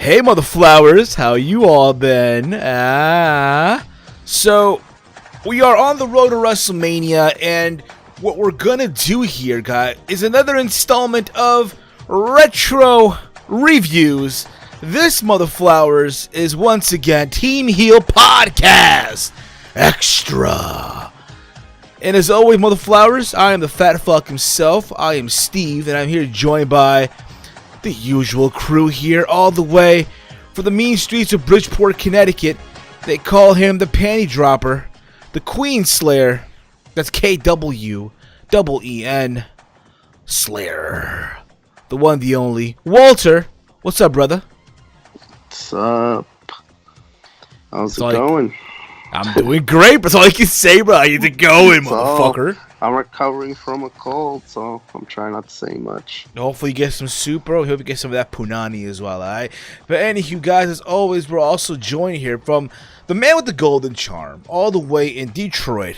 Hey, mother flowers, how you all been? So we are on the road to WrestleMania, and what we're gonna do here, guys, is another installment of retro reviews. This, mother flowers, is once again Teamheel Podcast Extra. And as always, mother flowers, I am the fat fuck himself. I am Steve, and I'm here joined by the usual crew here, all the way from the mean streets of Bridgeport, Connecticut. They call him the Panty Dropper, the Queen Slayer. That's KWEEN Slayer, the one, the only Walter. What's up, brother? What's up? How's it going? I'm doing great. That's all I can say, bro. How's it going, motherfucker? I'm recovering from a cold, so I'm trying not to say much. Hopefully you get some soup, bro. Hope you get some of that punani as well, alright? But anywho, guys, as always, we're also joined here from the man with the golden charm, all the way in Detroit.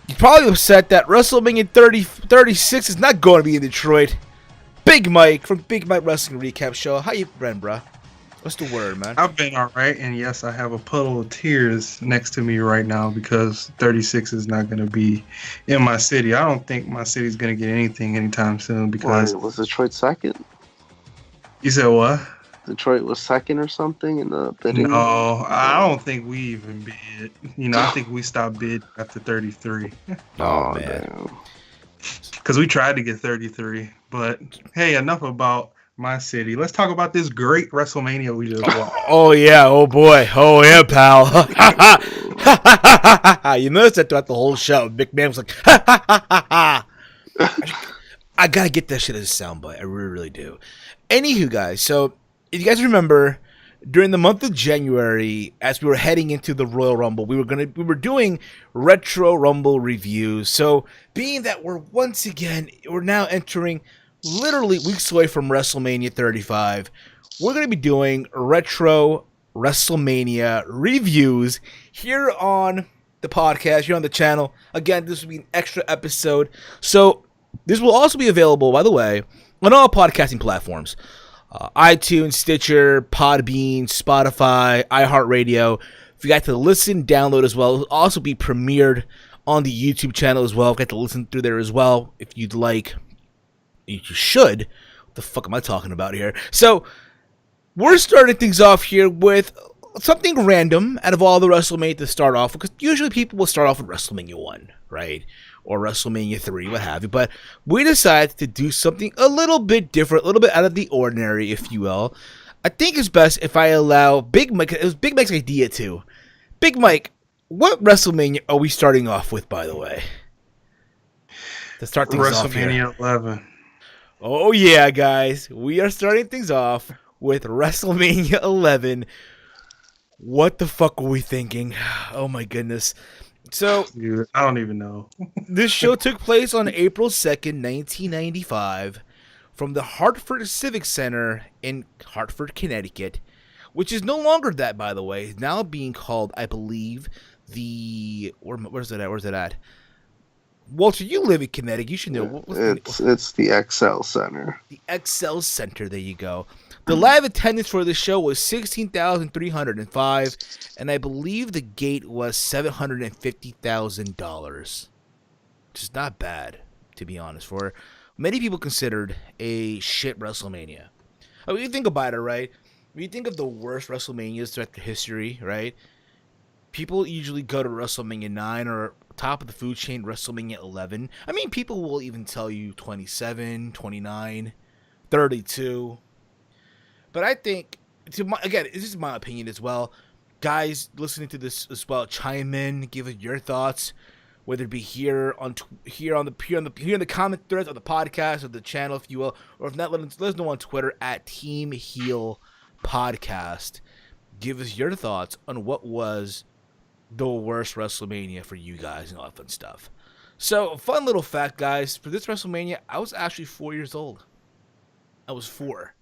You're probably upset that WrestleMania 36 is not going to be in Detroit. Big Mike from Big Mike Wrestling Recap Show. How you been, bro? What's the word, man? I've been alright, and yes, I have a puddle of tears next to me right now because 36 is not going to be in my city. I don't think my city's going to get anything anytime soon because... Why, was Detroit second? You said what? Detroit was second or something in the bidding? No, I don't think we even bid. I think we stopped bid after 33. Oh, man. Because we tried to get 33, but hey, enough about my city. Let's talk about this great WrestleMania we just watched. Oh yeah, oh boy, oh yeah, pal. You noticed that throughout the whole show. Big Man was like, I gotta get that shit as a soundbite. I really, really do. Anywho, guys, so if you guys remember, during the month of January, as we were heading into the Royal Rumble, we were doing retro Rumble reviews. So being that we're now entering literally weeks away from WrestleMania 35, we're going to be doing retro WrestleMania reviews here on the podcast, here on the channel. Again, this will be an extra episode. So this will also be available, by the way, on all podcasting platforms. iTunes, Stitcher, PodBean, Spotify, iHeartRadio. If you got to listen, download as well. It will also be premiered on the YouTube channel as well. If you got to listen through there as well, if you'd like. You should. What the fuck am I talking about here? So, we're starting things off here with something random out of all the WrestleMania to start off, because usually people will start off with WrestleMania 1, right? Or WrestleMania 3, what have you. But we decided to do something a little bit different, a little bit out of the ordinary, if you will. I think it's best if I allow Big Mike, it was Big Mike's idea too. Big Mike, what WrestleMania are we starting off with, by the way? To start things off here. WrestleMania 11. Oh yeah, guys, we are starting things off with WrestleMania 11. What the fuck were we thinking? Oh my goodness. So, dude, I don't even know. This show took place on April 2nd, 1995, from the Hartford Civic Center in Hartford, Connecticut, which is no longer that, by the way. It's now being called, I believe, where's it at? Walter, you live in Connecticut. You should know. It's the XL Center. The XL Center. There you go. The live attendance for the show was 16,305, and I believe the gate was $750,000. Which is not bad, to be honest. For many people considered a shit WrestleMania. I mean, you think about it, right? When you think of the worst WrestleManias throughout the history, right? People usually go to WrestleMania 9 or top of the food chain, WrestleMania 11. I mean, people will even tell you 27, 29, 32. But I think, again, this is my opinion as well. Guys, listening to this as well, chime in, give us your thoughts, whether it be here in the comment threads of the podcast or the channel, if you will, or if not, let us know on Twitter at Teamheel Podcast. Give us your thoughts on what was the worst WrestleMania for you guys and all that fun stuff. So, fun little fact, guys. For this WrestleMania, I was actually 4 years old. I was 4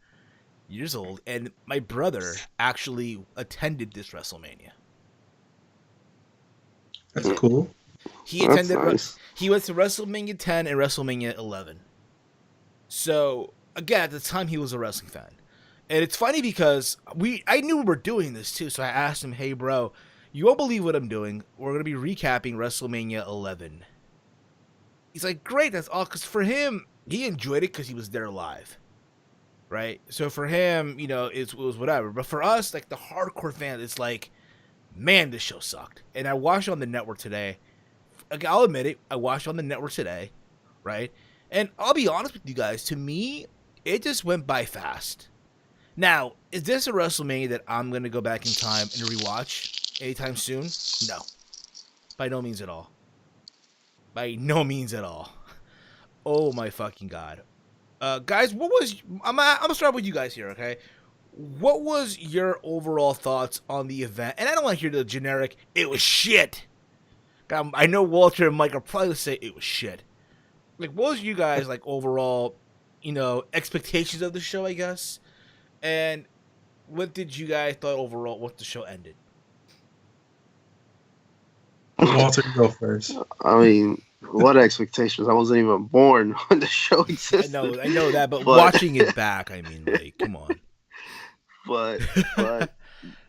years old, and my brother actually attended this WrestleMania. That's cool. He attended. Nice. He went to WrestleMania 10 and WrestleMania 11. So again, at the time, he was a wrestling fan, And it's funny because I knew we were doing this too, so I asked him, "Hey, bro, you won't believe what I'm doing. We're gonna be recapping WrestleMania 11." He's like, "Great, that's all." Because for him, he enjoyed it because he was there live, right? So for him, it was whatever. But for us, like the hardcore fan, it's like, man, this show sucked. And I watched it on the network today. Like, I'll admit it, I watched it on the network today, right? And I'll be honest with you guys. To me, it just went by fast. Now, is this a WrestleMania that I'm going to go back in time and rewatch anytime soon? No. By no means at all. By no means at all. Oh my fucking God. Guys, what was... I'm going to start with you guys here, okay? What was your overall thoughts on the event? And I don't want to hear the generic, it was shit. I know Walter and Mike are probably going to say it was shit. Like, what was you guys, like, overall, expectations of the show, I guess? And what did you guys thought overall once the show ended? Walter, go first. I mean, what expectations? I wasn't even born when the show existed. I know that, but watching it back, I mean, like, come on. But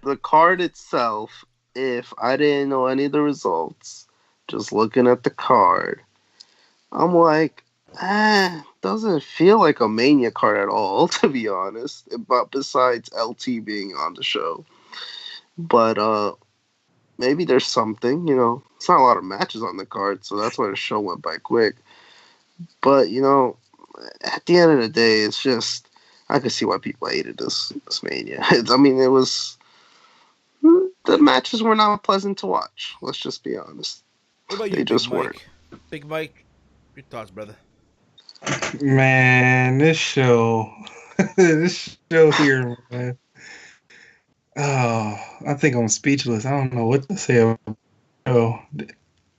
the card itself, if I didn't know any of the results, just looking at the card, I'm like, doesn't feel like a Mania card at all, to be honest. But besides LT being on the show, but maybe there's something. It's not a lot of matches on the card, so that's why the show went by quick. But at the end of the day, it's just I could see why people hated this Mania. It was the matches were not pleasant to watch. Let's just be honest. What about you, they just weren't. Big Mike, your thoughts, brother? Man, this show here, man. Oh, I think I'm speechless. I don't know what to say.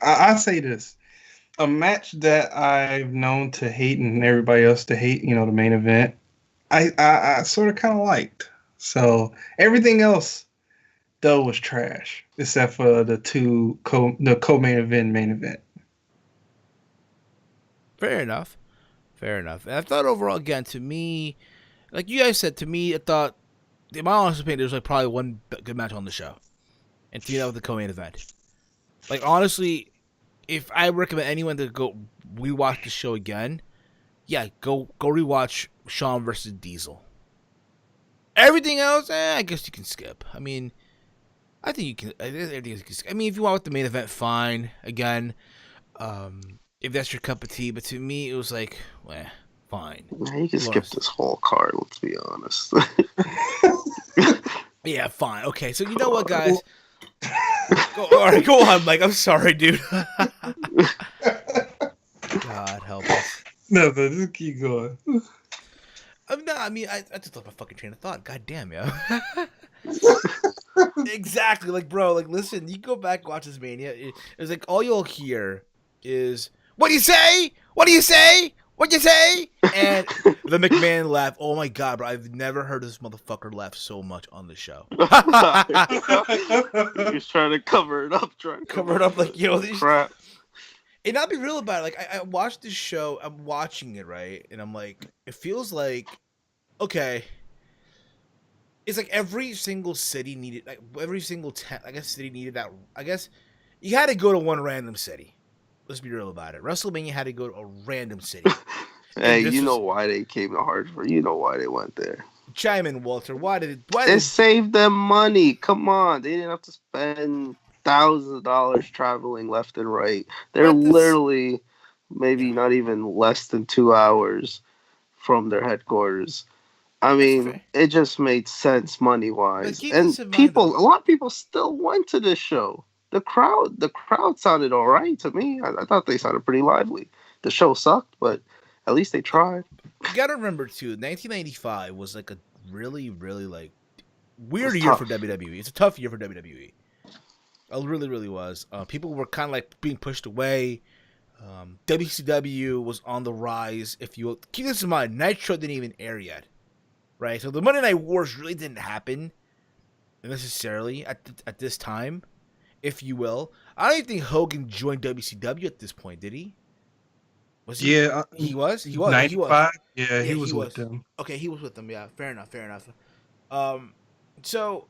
I say this. A match that I've known to hate and everybody else to hate, the main event, I sort of kind of liked. So everything else, though, was trash, except for the co-main event. Fair enough. And I thought overall, again, to me, like you guys said, I thought, in my honest opinion, there's like probably one good match on the show. And that was the co-main event. Like, honestly, if I recommend anyone to go rewatch the show again, yeah, go rewatch Shawn versus Diesel. Everything else, I guess you can skip. I mean, I think you can. Everything you can skip. I mean, if you want the main event, fine. Again, if that's your cup of tea, but to me, it was like, fine. Yeah, you can skip this whole card, let's be honest. Yeah, fine. Okay, so you know what, guys? Go on, Mike. I'm sorry, dude. God help us. No, but just keep going. I just lost my fucking train of thought. God damn, yo. Exactly. Like, bro, like, listen, you go back and watch this Mania. It's like all you'll hear is, what do you say? What do you say? What'd you say? And the McMahon laugh. Oh my God, bro. I've never heard this motherfucker laugh so much on the show. He's trying to cover it up. Cover it up like, this crap. And I'll be real about it. Like, I watched this show. I'm watching it, right? And I'm like, it feels like, okay. It's like every single city needed, like every single city needed that. I guess you had to go to one random city. Let's be real about it. WrestleMania had to go to a random city. Hey, you know why they came to Hartford. You know why they went there. Chime in, Walter. Why did it saved them money? Come on. They didn't have to spend thousands of dollars traveling left and right. They're literally maybe not even less than 2 hours from their headquarters. I mean, it just made sense money-wise. And a lot of people still went to this show. The crowd sounded all right to me. I thought they sounded pretty lively. The show sucked, but at least they tried. You gotta remember, too, 1995 was like a really, really, like, weird year for WWE. It's a tough year for WWE. It really, really was. People were kind of like being pushed away. WCW was on the rise. If you keep this in mind, Nitro didn't even air yet, right? So the Monday Night Wars really didn't happen necessarily at this time, if you will. I don't even think Hogan joined WCW at this point, did he? Was he? Yeah, he was. 95. Yeah, he was with them. Okay, he was with them. Yeah, fair enough. So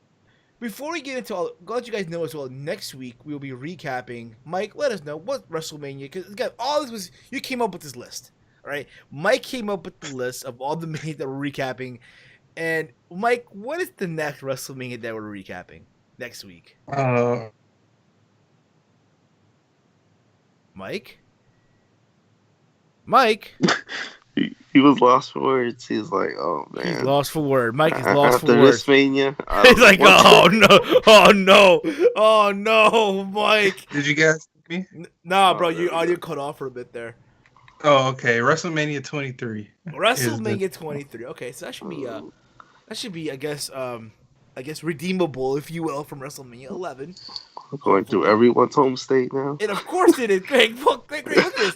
before we get into all, I'll let you guys know as well. Next week we will be recapping. Mike, let us know what WrestleMania, because again, all this was you came up with this list, all right? Mike came up with the list of all the Mania that we're recapping, and Mike, what is the next WrestleMania that we're recapping next week? Mike. He was lost for words. He's like, oh man. He's lost for word. Mike is lost for After words. this Mania, He's like, oh no, Mike. Did you guys see me? Nah, bro, your audio cut off for a bit there. Oh, okay. WrestleMania 23. WrestleMania 23. Okay, so that should be, I guess, redeemable, if you will, from WrestleMania 11. Going through everyone's home state now. And of course it is, Greg. Look at this.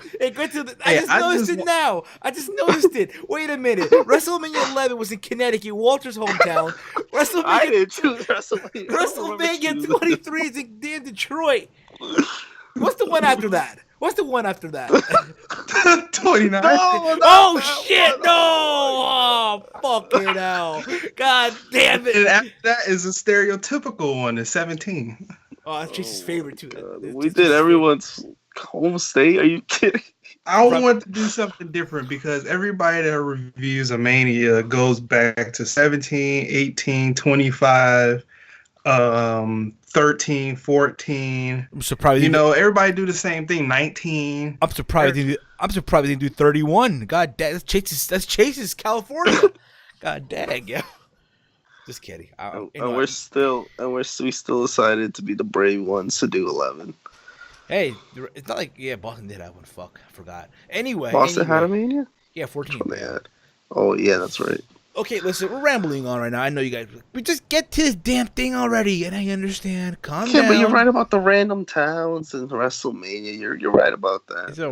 I just noticed it now. I just noticed it. Wait a minute. WrestleMania 11 was in Connecticut, Walter's hometown. I did too. WrestleMania 23 is in damn Detroit. What's the one after that? 29. No, oh shit! No! Oh fucking hell! God damn it! And after that is a stereotypical one. It's 17. Oh, that's Chase's favorite too. We did everyone's home state. Are you kidding? I want to do something different because everybody that reviews a Mania goes back to 17, 18, 25, 13, 14. I'm surprised. Everybody do the same thing. 19. I'm surprised. They didn't do 31. God damn, that's Chase's California. God dang, yeah. Just kidding. We still decided to be the brave ones to do 11. Hey, it's not like Boston did have one. Fuck, I forgot. Anyway, Boston had a Mania. Yeah, 14. Oh, man. Oh yeah, that's right. Okay, listen, we're rambling on right now. I know you guys, but just get to this damn thing already, and I understand. Calm down. Yeah, but you're right about the random towns in WrestleMania. You're right about that. It's a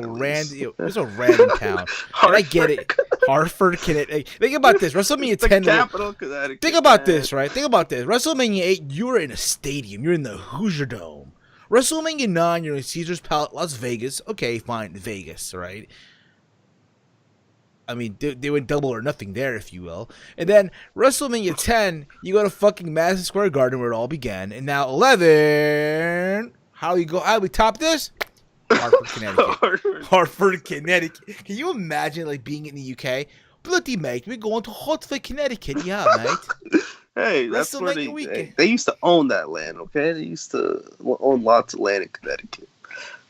random town. And I get it. Hartford, Connecticut. Think about this. WrestleMania 10. Capital, Connecticut. Think about this, right? Think about this. WrestleMania 8, you were in a stadium. You're in the Hoosier Dome. WrestleMania 9, you're in Caesars Palace, Las Vegas. Okay, fine, Vegas, right? I mean, they went double or nothing there, if you will. And then WrestleMania 10, you go to fucking Madison Square Garden where it all began. And now 11, how do we top this? Hartford, Connecticut. Hartford, Connecticut. Can you imagine being in the UK? Bloody mate, we're going to Hartford, Connecticut. Yeah, mate. Hey, that's where they used to own that land, okay? They used to own lots of land in Connecticut,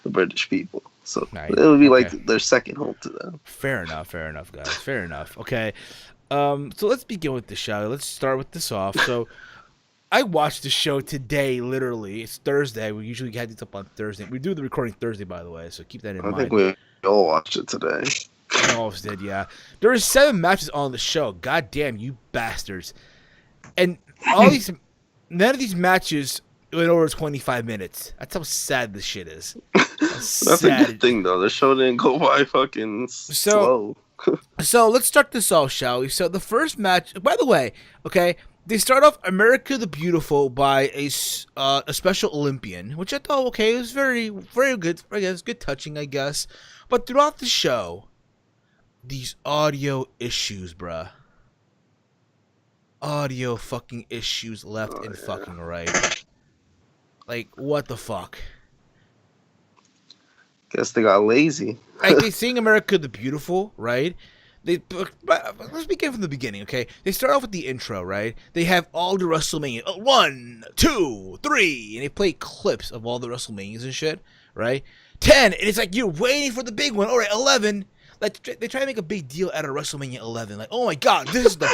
the British people. So it would be like their second home to them. Fair enough, guys. Fair enough. Okay. So let's begin with the show. Let's start with this off. So I watched the show today, literally. It's Thursday. We usually had this up on Thursday. We do the recording Thursday, by the way, so keep that in mind. I think we all watched it today. We all did, yeah. There were 7 matches on the show. God damn, you bastards. And none of these matches went over 25 minutes. That's how sad this shit is. That's a good thing, though. The show didn't go by fucking slow. So let's start this off, shall we? So the first match, by the way, okay, they start off America the Beautiful by a Special Olympian, which I thought, okay, it was very, very good. I guess good touching, I guess. But throughout the show, these audio issues, bruh. Audio fucking issues left and fucking right. Like, what the fuck? Guess they got lazy. Like, they sing America the Beautiful, right? Let's begin from the beginning, okay? They start off with the intro, right? They have all the WrestleMania. 1, 2, 3. And they play clips of all the WrestleManias and shit, right? 10. And it's like, you're waiting for the big one. All right, 11. Like, they try to make a big deal out of WrestleMania 11. Like, oh my God, this is the...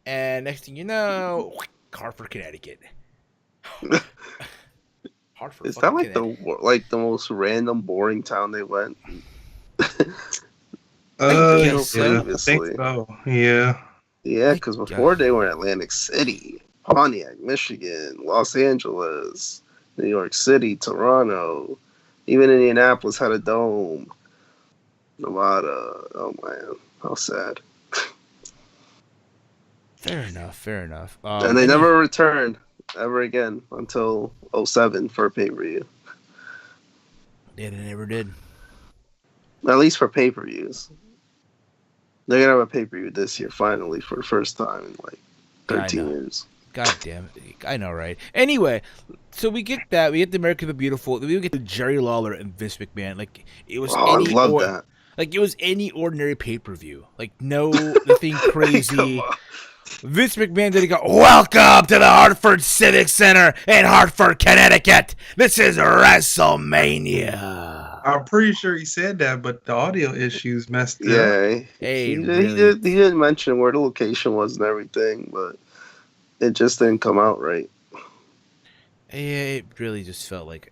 And next thing you know, Hartford, Connecticut. Hartford, is that like the most random, boring town they went? I think so. Yeah. Yeah, because before they were in Atlantic City, Pontiac, Michigan, Los Angeles, New York City, Toronto, even Indianapolis had a dome. Nevada. Oh man, how sad. Fair enough. And they never returned ever again until 2007 for pay-per-view. Yeah, they never did. At least for pay-per-views. They're going to have a pay-per-view this year, finally, for the first time in, 13 years. God damn it. I know, right? Anyway, so we get that. We get the American the Beautiful. Then we get the Jerry Lawler and Vince McMahon. Like, it was I love that. Like, it was any ordinary pay-per-view. Like, nothing crazy. Come on. Vince McMahon didn't go, "Welcome to the Hartford Civic Center in Hartford, Connecticut. This is WrestleMania." I'm pretty sure he said that, but the audio issues messed it up. Yeah, Hey, he really? didn't mention where the location was and everything, but it just didn't come out right. It really just felt like,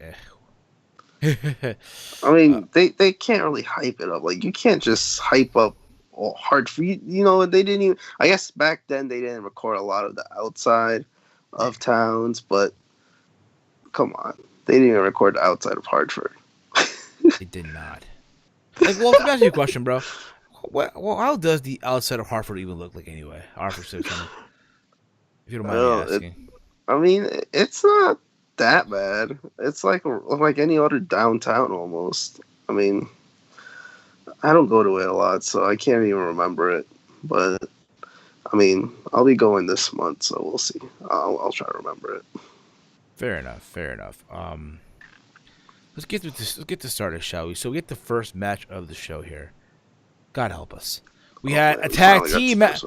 I mean, they can't really hype it up. Like, you can't just hype up Hartford. You know, they didn't even. I guess back then they didn't record a lot of the outside of towns, but come on, they didn't even record the outside of Hartford. It did not. Like, well, let me ask you a question, bro. How does the outside of Hartford even look like anyway? Hartford Civic Center. If you don't mind me asking. I mean, it's not that bad. It's like any other downtown almost. I mean, I don't go to it a lot, so I can't even remember it. But I mean, I'll be going this month, so we'll see. I'll try to remember it. Fair enough. Let's get to this. Let's get to start, shall we? So we get the first match of the show here. God help us. We had a tag team match.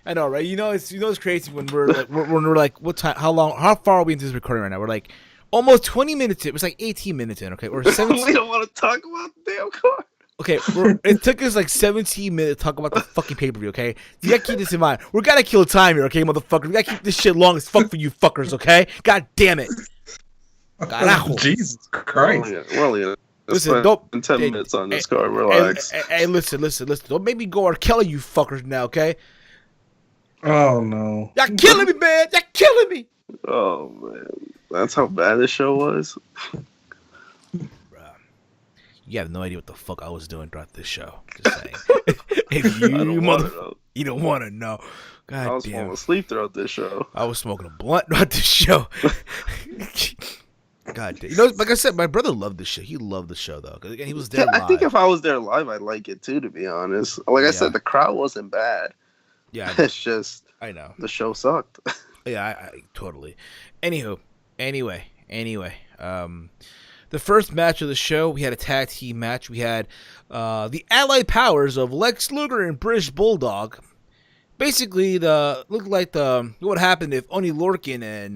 I know, right? You know, it's crazy when we're like, what time? How far are we into this recording right now? We're like almost 20 minutes in. It was like 18 minutes in. Okay, or 17. We don't want to talk about the damn car. Okay, it took us like 17 minutes to talk about the fucking pay-per-view, okay? You gotta keep this in mind. We gotta kill time here, okay, motherfuckers? We gotta keep this shit long as fuck for you fuckers, okay? God damn it. Carajo. Jesus Christ. Listen, don't 10 minutes on this car. Relax. Hey, listen. Don't make me go R. Kelly, you fuckers, now, okay? Oh, no. Y'all killing me, man. Y'all killing me. Oh, man. That's how bad this show was? You have no idea what the fuck I was doing throughout this show. Just saying. If you don't want to know. God I was falling asleep throughout this show. I was smoking a blunt throughout this show. God damn. You know, like I said, my brother loved this shit. He loved the show, though. And he was there live. I think if I was there live, I'd like it, too, to be honest. Like I said, the crowd wasn't bad. Yeah. It's just... I know. The show sucked. Yeah, I totally. Anyway. The first match of the show, we had a tag team match. We had the allied powers of Lex Luger and British Bulldog. Basically, looked like what happened if Oni Lorcan and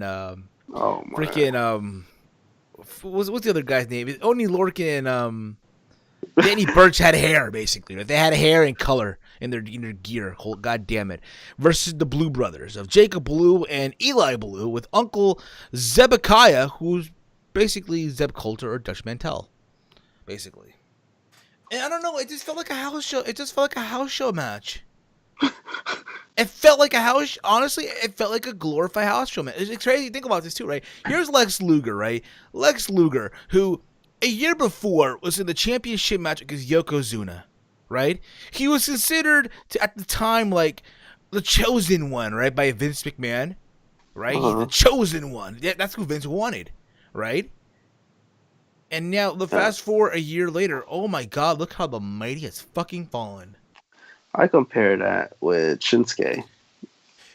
what's the other guy's name? Oni Lorcan and Danny Burch had hair, basically. They had hair and color in their gear. God damn it. Versus the Blue Brothers of Jacob Blue and Eli Blue with Uncle Zebekiah, who's basically Zeb Coulter or Dutch Mantel, basically. And I don't know, it just felt like a house show. It just felt like a house show match. It felt like a house. Honestly, it felt like a glorified house show match. It's crazy to think about this too, right? Here's Lex Luger, right? Lex Luger, who a year before was in the championship match against Yokozuna, right? He was considered at the time like the chosen one, right, by Vince McMahon, right? He's the chosen one. Yeah, that's who Vince wanted. Right? And now, fast forward a year later, oh my god, look how the mighty has fucking fallen. I compare that with Shinsuke.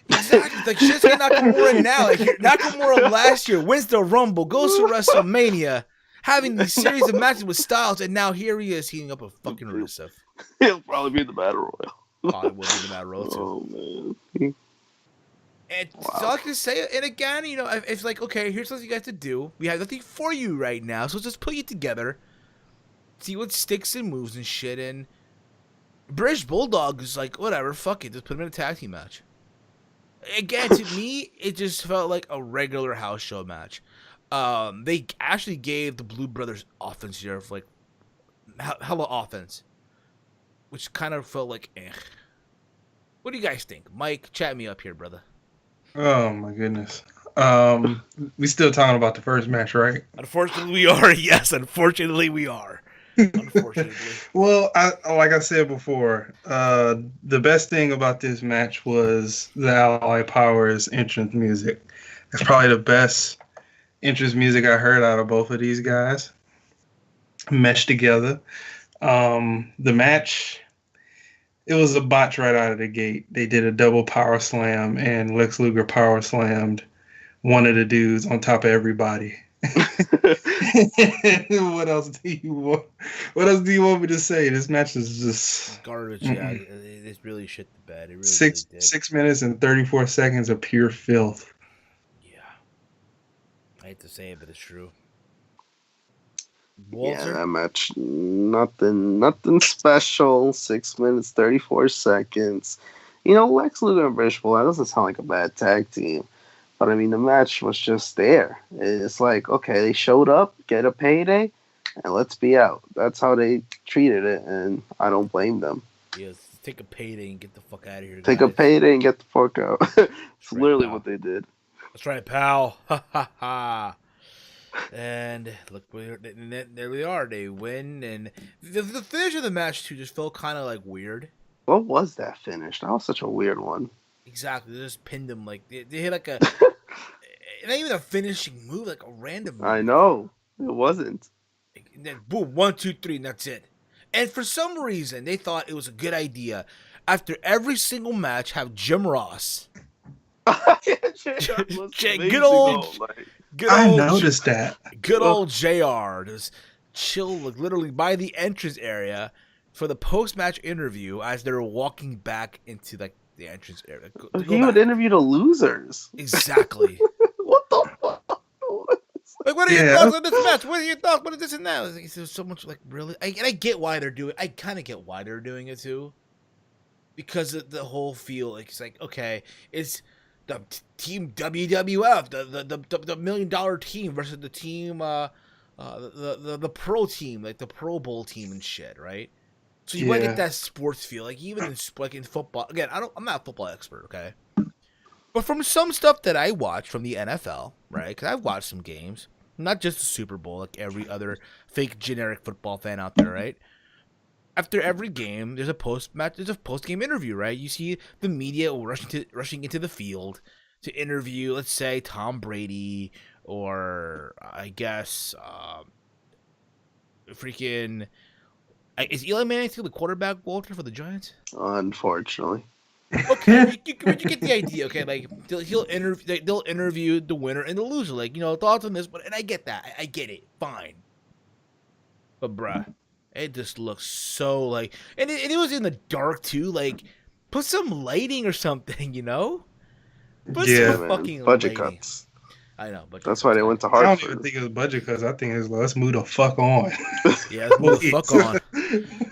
Exactly. Like Shinsuke Nakamura now. Like Nakamura last year wins the Rumble, goes to WrestleMania, having these series of matches with Styles, and now here he is heating up a fucking Rusev. He'll probably be the Battle Royal. Probably will be the Battle Royal too. Oh, man. And so I can say it, and again, you know, it's like, okay, here's what you guys to do. We have nothing for you right now, so just put you together, see what sticks and moves and shit. And British Bulldog is like, whatever, fuck it, just put him in a tag team match. Again, to me, it just felt like a regular house show match. They actually gave the Blue Brothers offense here, like hella offense, which kind of felt like, eh. What do you guys think? Mike, chat me up here, brother. Oh my goodness. We still talking about the first match, right? Unfortunately, we are. Yes, unfortunately, we are. Unfortunately. Well, like I said before, the best thing about this match was the Allied Powers entrance music. It's probably the best entrance music I heard out of both of these guys meshed together. The match, It was a botch right out of the gate. They did a double power slam, and Lex Luger power slammed one of the dudes on top of everybody. What else do you want? What else do you want me to say? This match is just garbage. Yeah, it really shit the bed. It really, six really did. 6 minutes and 34 seconds of pure filth. Yeah, I hate to say it, but it's true. Yeah, that match, nothing special. 6 minutes, 34 seconds. Lex Luger and British Bulldog, that doesn't sound like a bad tag team. But, I mean, the match was just there. It's like, okay, they showed up, get a payday, and let's be out. That's how they treated it, and I don't blame them. Yeah, take a payday and get the fuck out of here, guys. Take a payday and get the fuck out. It's literally what they did. That's right, pal. Ha, ha, ha. And look, there we are. They win, and the finish of the match too just felt kind of like weird. What was that finish? That was such a weird one. Exactly, they just pinned him like they hit like a not even a finishing move, like a random move. I know it wasn't. And then boom, 1, 2, 3, and that's it. And for some reason, they thought it was a good idea after every single match have Jim Ross. Good old. I noticed that. Good old JR just chill, like, literally by the entrance area for the post-match interview as they're walking back into like the entrance area. He would interview the losers. Exactly. What the fuck? Like, what are your thoughts on this match? What are your thoughts? What is this and that? There's so much, like, really. And I get why they're doing it. I kind of get why they're doing it too, because of the whole feel. Like, it's like, okay, it's the team WWF, the $1 million team versus the team, the pro team, like the Pro Bowl team and shit, right? So you might get that sports feel, like even in football. Again, I'm not a football expert, okay? But from some stuff that I watch from the NFL, right? Because I've watched some games, not just the Super Bowl, like every other fake generic football fan out there, right? After every game, there's a post-game interview, right? You see the media rushing into the field to interview, let's say, Tom Brady, or I guess is Eli Manning still the quarterback, Walter, for the Giants? Unfortunately. Okay, you get the idea. Okay, like they'll interview the winner and the loser, like, thoughts on this, and I get that, I get it, fine. But bruh, it just looks so like, and it was in the dark too. Like, put some lighting or something, Put some fucking budget lighting. Cuts. I know, but that's why they went to I Hartford. don't even think it was budget cuts. I think it's let's move the fuck on. Yeah, let's move the fuck on.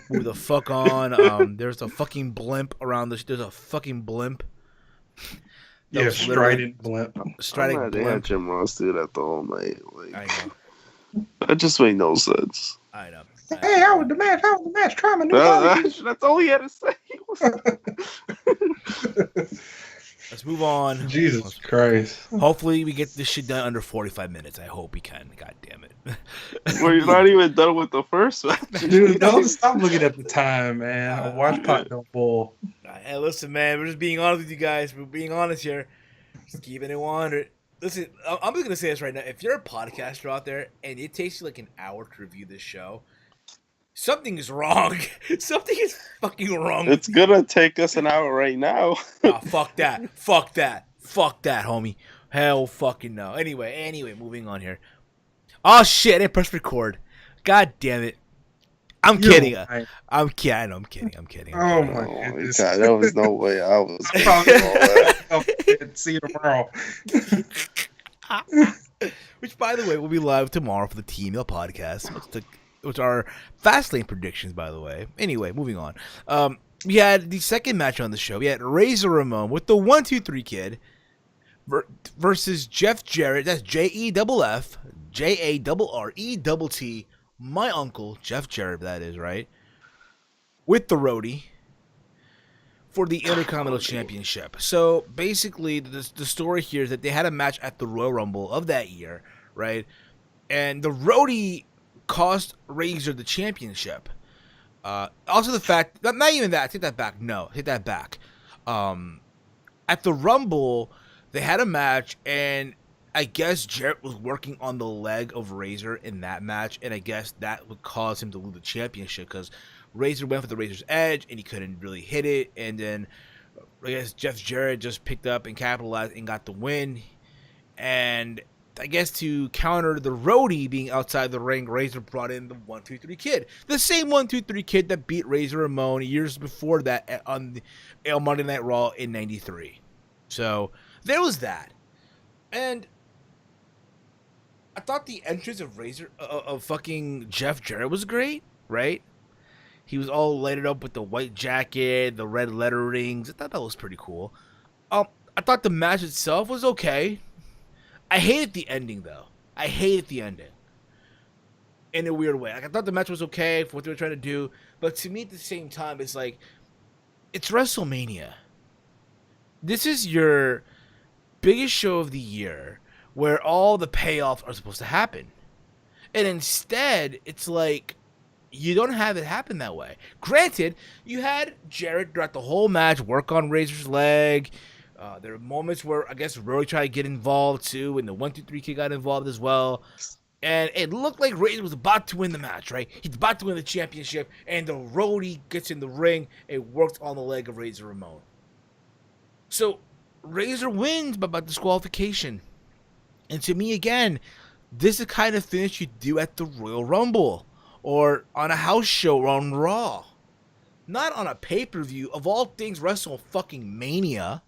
Move the fuck on. There's a fucking blimp around this. There's a fucking blimp. Yeah, strident blimp. Strident blimp. They had Jim Ross do that the whole night. Like, I know. That just made no sense. I know. Hey, how was the match? Try my new body. That's all he had to say. Let's move on. Jesus Christ. Hopefully we get this shit done under 45 minutes. I hope we can. God damn it. We're not even done with the first match. Dude, don't stop looking at the time, man. Watch pot don't bowl. Hey, listen, man. We're just being honest with you guys. We're being honest here. Just keeping it 100. Listen, I'm just going to say this right now. If you're a podcaster out there and it takes you like an hour to review this show, something is wrong. Something is fucking wrong. It's gonna take us an hour right now. Oh, fuck that. Fuck that, homie. Hell fucking no. Anyway, moving on here. Oh shit, I didn't press record. God damn it. I'm kidding. I'm kidding. Oh my goodness. God, there was no way I was. See you tomorrow. Which, by the way, will be live tomorrow for the Teamheel podcast. Which are Fastlane predictions, by the way. Anyway, moving on. We had the second match on the show. We had Razor Ramon with the 1-2-3 Kid versus Jeff Jarrett. That's JEFF, JARRETT, my uncle, Jeff Jarrett, that is, right? With the Roadie for the Intercontinental Championship. So, basically, the story here is that they had a match at the Royal Rumble of that year, right? And the Roadie cost Razor the championship. Also the fact that, not even that, take that back. At the Rumble, they had a match, and I guess Jarrett was working on the leg of Razor in that match, and I guess that would cause him to lose the championship because Razor went for the Razor's Edge and he couldn't really hit it, and then I guess Jeff Jarrett just picked up and capitalized and got the win. And I guess to counter the roadie being outside the ring, Razor brought in the 1-2-3 Kid. The same 1-2-3 Kid that beat Razor Ramon years before that on Monday Night Raw in 93. So there was that. And I thought the entrance of fucking Jeff Jarrett was great, right? He was all lighted up with the white jacket, the red letterings. I thought that was pretty cool. I thought the match itself was okay. I hated the ending, though. I hated the ending. In a weird way. Like, I thought the match was okay for what they were trying to do, but to me at the same time, it's like, it's WrestleMania. This is your biggest show of the year where all the payoffs are supposed to happen. And instead, it's like, you don't have it happen that way. Granted, you had Jarrett throughout the whole match work on Razor's leg. There were moments where I guess Roy tried to get involved too, and the 1-2-3 Kid got involved as well. And it looked like Razor was about to win the match, right? He's about to win the championship, and the roadie gets in the ring and works on the leg of Razor Ramon. So Razor wins by disqualification. And to me, again, this is the kind of finish you do at the Royal Rumble or on a house show on Raw. Not on a pay-per-view of all things WrestleMania.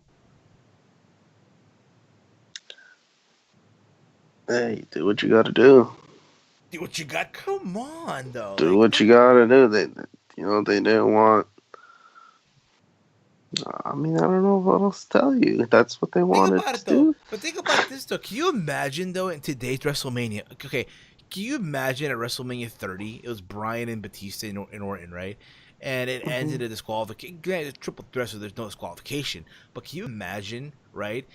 Hey, do what you gotta do. Do what you got. Come on, though. Do what you gotta do. They didn't want. I mean, I don't know what else to tell you. That's what they wanted to do. But think about this, though. Can you imagine, though, in today's WrestleMania? Okay, can you imagine at WrestleMania 30, it was Bryan and Batista in Orton, right? And it ends in a disqualification. Granted, it's triple threat, so there's no disqualification. But can you imagine, right,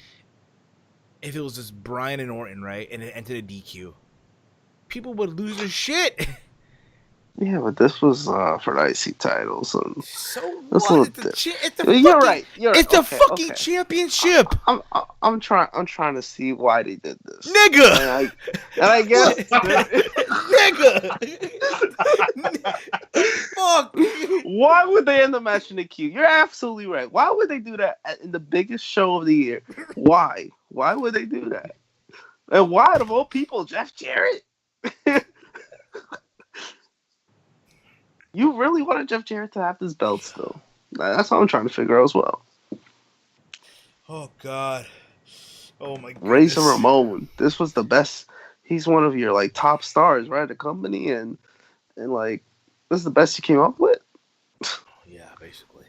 if it was just Bryan and Orton, right, and it ended a DQ? People would lose their shit. Yeah, but this was for the IC titles. And so what? You're right. It's the fucking championship. I'm trying to see why they did this, nigga. And I guess, nigga. Fuck. Why would they end the match in the queue? You're absolutely right. Why would they do that in the biggest show of the year? Why? Why would they do that? And why, of all people, Jeff Jarrett? You really wanted Jeff Jarrett to have this belt still. That's what I'm trying to figure out as well. Oh, God. Oh, my God. Razor Ramon. This was the best. He's one of your, like, top stars, right? The company. And like, this is the best you came up with? Yeah, basically.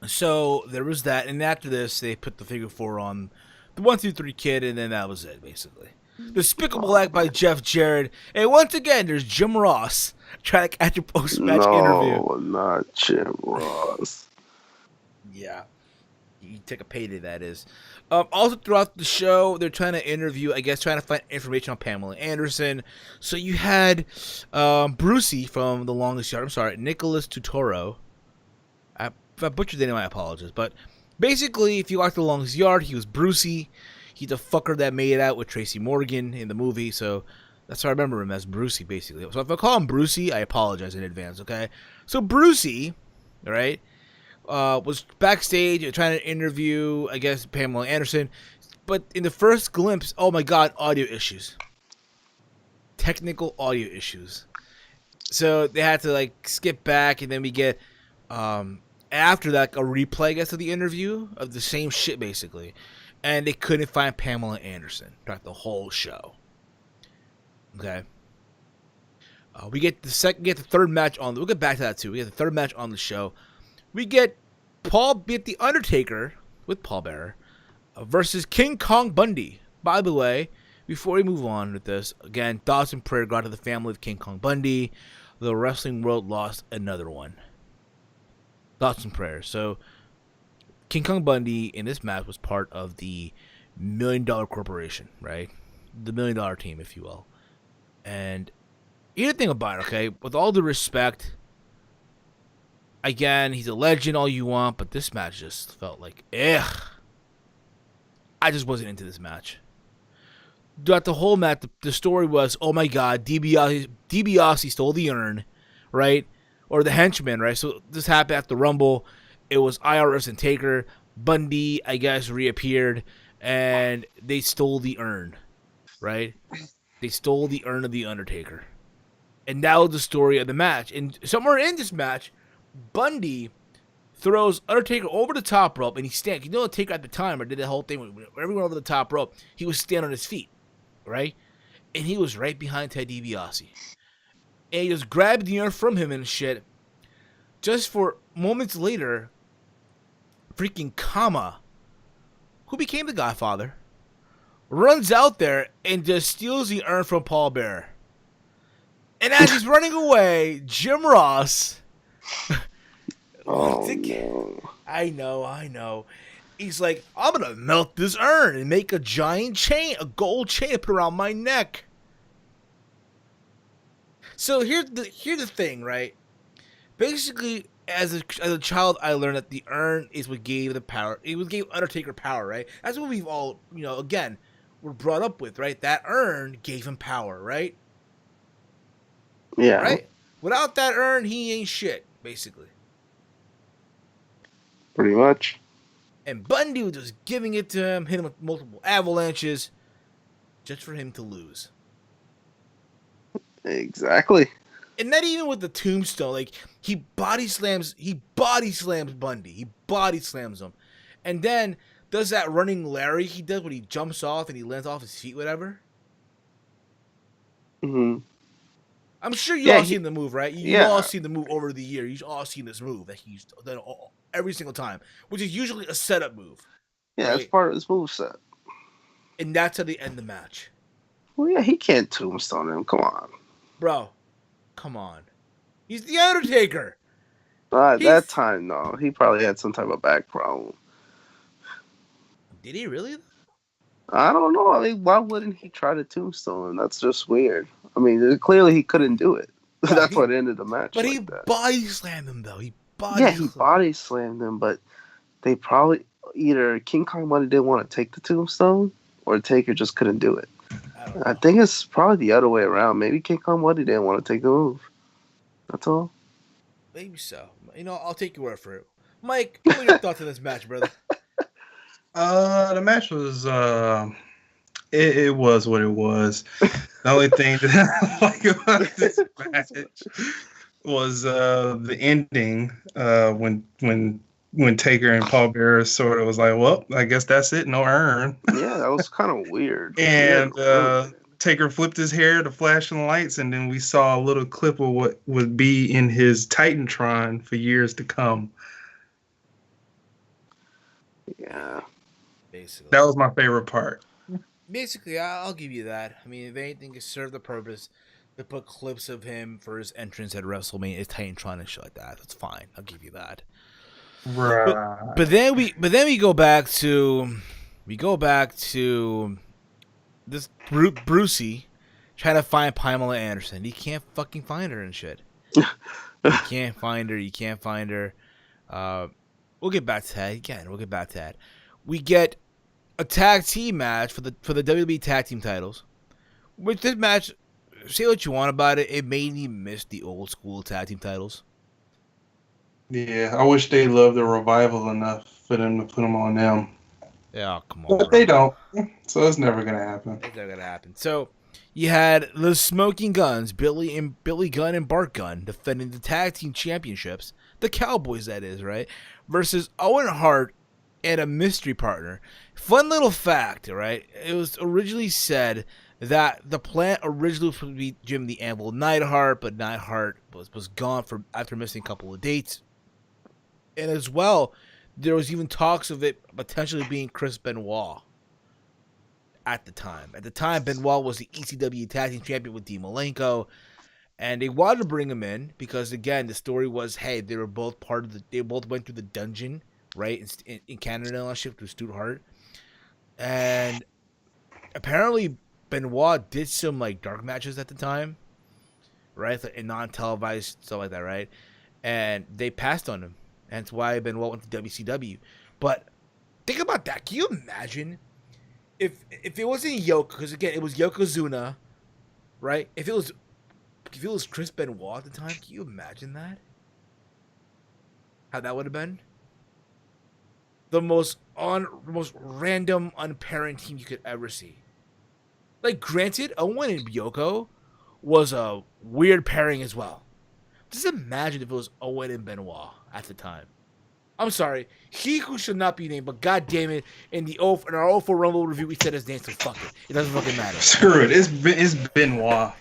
So, there was that. And after this, they put the figure 4 on the 1-2-3 Kid. And then that was it, basically. Despicable act by Jeff Jarrett. And once again, there's Jim Ross trying to catch a post-match interview. No, not Jim Ross. Yeah. You take a payday, that is. Also, throughout the show, they're trying to interview, I guess, trying to find information on Pamela Anderson. So you had Brucey from The Longest Yard. I'm sorry, Nicholas Tutoro. If I butchered the name, I apologize. But basically, if you watch The Longest Yard, he was Brucey. He's the fucker that made it out with Tracy Morgan in the movie, so that's how I remember him, as Brucey, basically. So if I call him Brucey, I apologize in advance, okay? So Brucey, all right, was backstage trying to interview, I guess, Pamela Anderson, but in the first glimpse, oh my God, audio issues. Technical audio issues. So they had to, like, skip back, and then we get, after that, a replay, I guess, of the interview of the same shit, basically. And they couldn't find Pamela Anderson throughout the whole show. Okay. We get the third match on. We'll get back to that too. We get the third match on the show. We get the Undertaker with Paul Bearer versus King Kong Bundy. By the way, before we move on with this, again, thoughts and prayer go to the family of King Kong Bundy. The wrestling world lost another one. Thoughts and prayers. So, King Kong Bundy in this match was part of the $1 Million Corporation, right? The $1 Million Team, if you will. And here's the thing about it, okay? With all due respect, again, he's a legend, all you want, but this match just felt like, ugh. I just wasn't into this match. Throughout the whole match, the story was, oh my god, DiBiase stole the urn, right? Or the henchman, right? So this happened at the Rumble. It was IRS and Taker. Bundy, I guess, reappeared, and they stole the urn, right? They stole the urn of the Undertaker. And that was the story of the match. And somewhere in this match, Bundy throws Undertaker over the top rope, and he stands. You know, Undertaker at the time, or did the whole thing when everyone over the top rope, he was standing on his feet, right? And he was right behind Ted DiBiase. And he just grabbed the urn from him and shit. Just for moments later, freaking Kama, who became the Godfather, runs out there and just steals the urn from Paul Bearer. And as he's running away, Jim Ross... Oh, no. I know. He's like, I'm going to melt this urn and make a giant chain, a gold chain to put around my neck. So here's the thing, right? Basically, as a child, I learned that the urn is what gave the power. It what gave Undertaker power, right? That's what we've all, again, were brought up with, right? That urn gave him power, right? Yeah. Right? Without that urn, he ain't shit, basically. Pretty much. And Bundy was just giving it to him, hit him with multiple avalanches, just for him to lose. Exactly. And not even with the tombstone, like he body slams Bundy. He body slams him. And then does that running Larry he does when he jumps off and he lands off his feet, whatever. Mm-hmm. I'm sure you all seen the move, right? You Yeah. all seen the move over the year. You've all seen this move that he's done every single time, which is usually a setup move. Yeah, right? it's part of his moveset. And that's how they end the match. Well, yeah, he can't tombstone him. Come on. Bro, come on. He's the Undertaker. At that time, no. He probably had some type of back problem. Did he really? I don't know. I mean, why wouldn't he try to tombstone him? That's just weird. I mean, clearly he couldn't do it. That's what ended the match. But like he that. body slammed him, though. He body slammed him, but they probably either King Kong Money didn't want to take the tombstone or Taker just couldn't do it. I think it's probably the other way around. Maybe King Kong Money didn't want to take the move. That's all. Maybe so. I'll take your word for it. Mike, what were your thoughts on this match, brother? The match was it was what it was. The only thing that I like about this match was the ending when Taker and Paul Bearer sort of was like, well, I guess that's it, no urn. Yeah, that was kind of weird. And Taker flipped his hair to flashing lights, and then we saw a little clip of what would be in his Titantron for years to come. Yeah. Basically. That was my favorite part. Basically, I'll give you that. I mean, if anything, it served the purpose to put clips of him for his entrance at WrestleMania, his Titantron and shit like that. That's fine. I'll give you that. Right. But then we go back to this Brucey trying to find Pamela Anderson. He can't fucking find her and shit. You can't find her. We'll get back to that again. We'll get back to that. We get a tag team match for the WWE tag team titles. Which this match, say what you want about it, it made me miss the old school tag team titles. Yeah, I wish they loved the revival enough for them to put them on them. Yeah, come on. But they don't, so it's never gonna happen. It's never gonna happen. So you had the Smoking Guns, Billy Gunn and Bart Gunn, defending the tag team championships, the Cowboys that is, right, versus Owen Hart and a mystery partner. Fun little fact, right? It was originally said that the plan originally was supposed to be Jim the Anvil Neidhart, but Neidhart was gone after missing a couple of dates. And as well, there was even talks of it potentially being Chris Benoit at the time. At the time, Benoit was the ECW Tag Team Champion with Dean Malenko, and they wanted to bring him in because, again, the story was, hey, they both went through the dungeon, right, in Canada and shit through Stu Hart. And apparently Benoit did some like dark matches at the time, right? And non-televised stuff like that, right? And they passed on him. And that's why Benoit went to WCW. But think about that. Can you imagine if it wasn't Yoko, because again it was Yokozuna, right? If it was Chris Benoit at the time, can you imagine that? How that would have been? The most random unpairing team you could ever see. Like, granted, Owen and Yoko was a weird pairing as well. Just imagine if it was Owen and Benoit at the time. I'm sorry, he who should not be named, but god damn it, in our 04 Rumble review, we said his name, so fuck it. It doesn't fucking matter. Screw it. It's Benoit.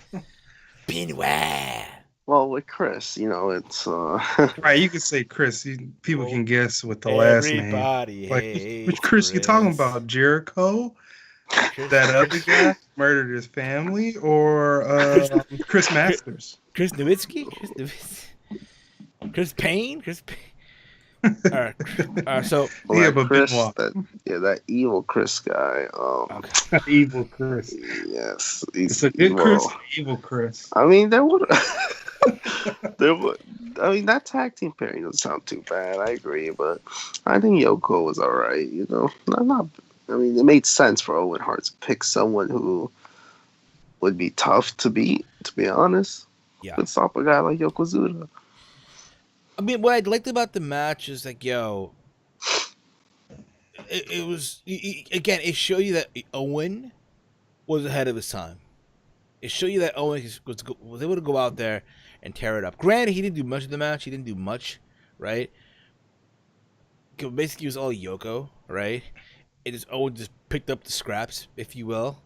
Benoit. Well, with Chris, you know, it's Right, you can say Chris. People can guess with the last name. Everybody Like, hates which Chris you talking about? Jericho? That other guy murdered his family? Or Chris Masters? Chris Nowitzki? Chris Payne? So like but Chris, Benoit. that evil Chris guy. Evil Chris. Yes, It's a good evil. Chris, evil Chris. I mean, I mean, that tag team pairing doesn't sound too bad. I agree, but I think Yoko was all right. You know, not. I mean, it made sense for Owen Hart to pick someone who would be tough to beat. To be honest, yeah. could stop a guy like Yokozuna. I mean, what I liked about the match is like, yo, it was again. It showed you that Owen was ahead of his time. It showed you that Owen was able to go out there and tear it up. Granted, he didn't do much of the match. He didn't do much, right? Basically, it was all Yoko, right? It just Owen just picked up the scraps, if you will.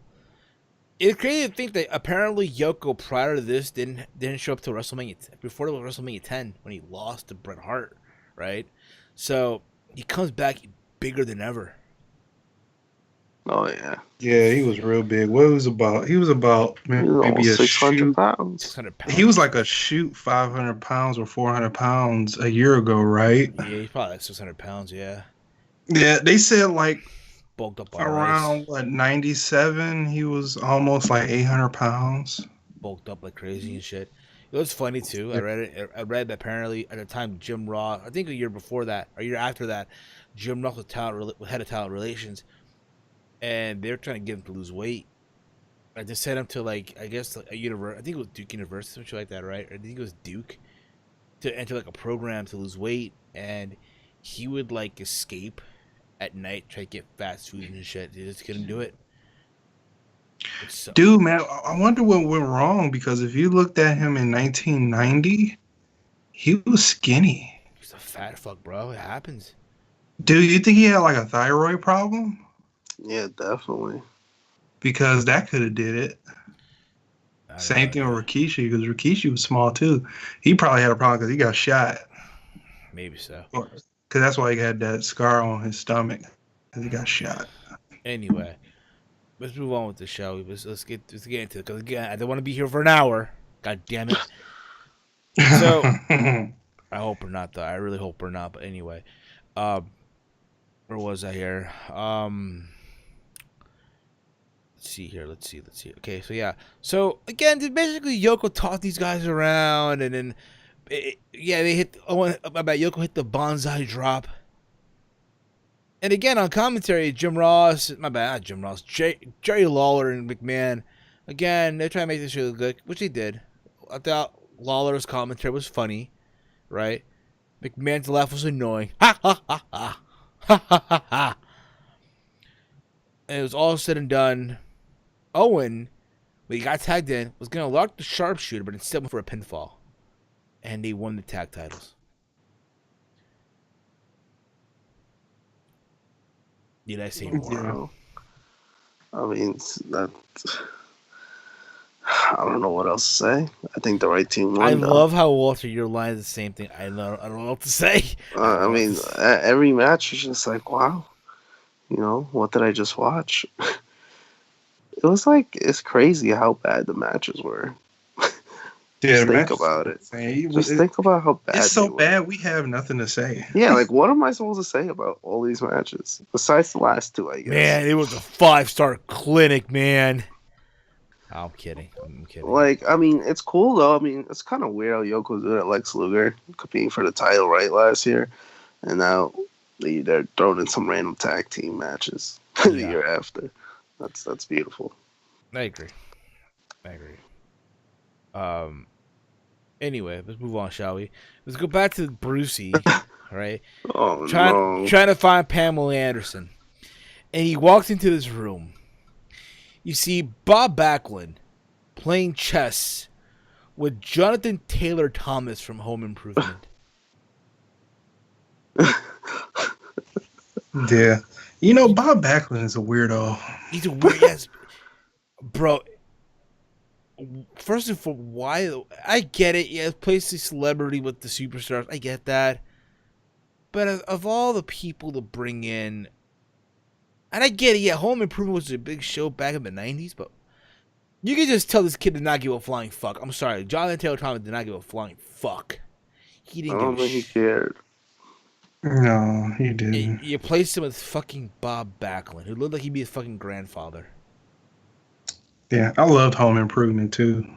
It's crazy to think that apparently Yoko prior to this didn't show up to WrestleMania before it was WrestleMania 10 when he lost to Bret Hart, right? So he comes back bigger than ever. Oh yeah, Yeah, he was real big. What was about? He was about maybe a 600 pounds. 600 pounds. He was like a shoot 500 pounds or 400 pounds a year ago, right? Yeah, he's probably like 600 pounds. Yeah, Yeah, they said like bulked up around what 97. He was almost like 800 pounds. Bulked up like crazy and shit. It was funny too. I read that apparently at the time Jim Ross, I think a year before that, or a year after that, Jim Ross was head of talent relations, and they were trying to get him to lose weight. I just sent him to like I guess like a university. I think it was Duke University, something like that, right? Or I think it was Duke to enter like a program to lose weight, and he would like escape at night, try to get fast food and shit. They just couldn't do it. Dude, man, I wonder what went wrong, because if you looked at him in 1990, he was skinny. He's a fat fuck, bro. It happens. Dude, you think he had like a thyroid problem? Yeah, definitely. Because that could have did it. Same thing with Rikishi, because Rikishi was small too. He probably had a problem because he got shot. Maybe so. Because that's why he had that scar on his stomach, because he got shot. Anyway, let's move on with the show. Let's get into it, because again, I don't want to be here for an hour. God damn it. So I hope we're not though. I really hope we're not. But anyway, where was I here? Let's see here. Let's see. Okay, so yeah. So again, basically Yoko tossed these guys around, and then they hit. Yoko hit the bonsai drop. And again on commentary, Jerry Lawler and McMahon. Again, they're trying to make this show look good, which they did. I thought Lawler's commentary was funny, right? McMahon's laugh was annoying. Ha ha ha ha ha ha ha ha. And it was all said and done. Owen, when he got tagged in, was going to lock the sharpshooter, but instead went for a pinfall. And they won the tag titles. Did I say more? I mean, I don't know what else to say. I think the right team won. I love how, Walter, your line is the same thing. I don't know what to say. I mean, every match is just like, wow. You know, what did I just watch? It was like, it's crazy how bad the matches were. Yeah, think about it. Just think about how bad it's so bad we have nothing to say. Yeah, like what am I supposed to say about all these matches besides the last two? I guess. Man, it was a 5-star clinic, man. I'm kidding. Like, I mean, it's cool though. I mean, it's kind of weird how Yokozuna and Lex Luger competing for the title right last year, and now they're throwing in some random tag team matches the year after. That's beautiful. I agree. Anyway, let's move on, shall we? Let's go back to Brucey. All right. Oh Trying to find Pamela Anderson, and he walks into this room. You see Bob Backlund playing chess with Jonathan Taylor Thomas from Home Improvement. Yeah. You know, Bob Backlund is a weirdo. He's a weird ass. Bro, first and foremost, why? I get it. Yeah, plays the celebrity with the superstars. I get that. But of all the people to bring in, and I get it, yeah, Home Improvement was a big show back in the 90s, but you can just tell this kid did not give a flying fuck. I'm sorry. Jonathan Taylor Thomas did not give a flying fuck. He didn't I don't give a think he shit. cared. No, he didn't. You placed him with fucking Bob Backlund, who looked like he'd be his fucking grandfather. Yeah, I loved Home Improvement too.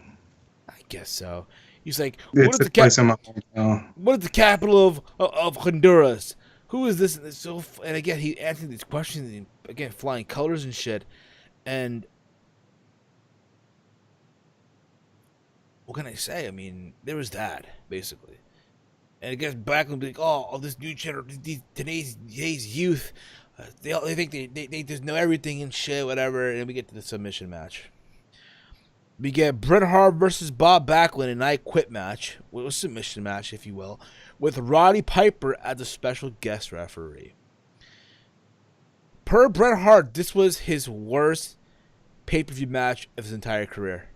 I guess so. He's like, It's a place in my hometown. what is the capital of Honduras? Who is this? And, and again, he answered these questions, and again, flying colors and shit. And what can I say? I mean, there was that, basically. And I guess Backlund be like, oh, this new generation, today's youth, they think they just know everything and shit, whatever. And we get to the submission match. We get Bret Hart versus Bob Backlund in an I Quit match, a submission match, if you will, with Roddy Piper as a special guest referee. Per Bret Hart, this was his worst pay-per-view match of his entire career.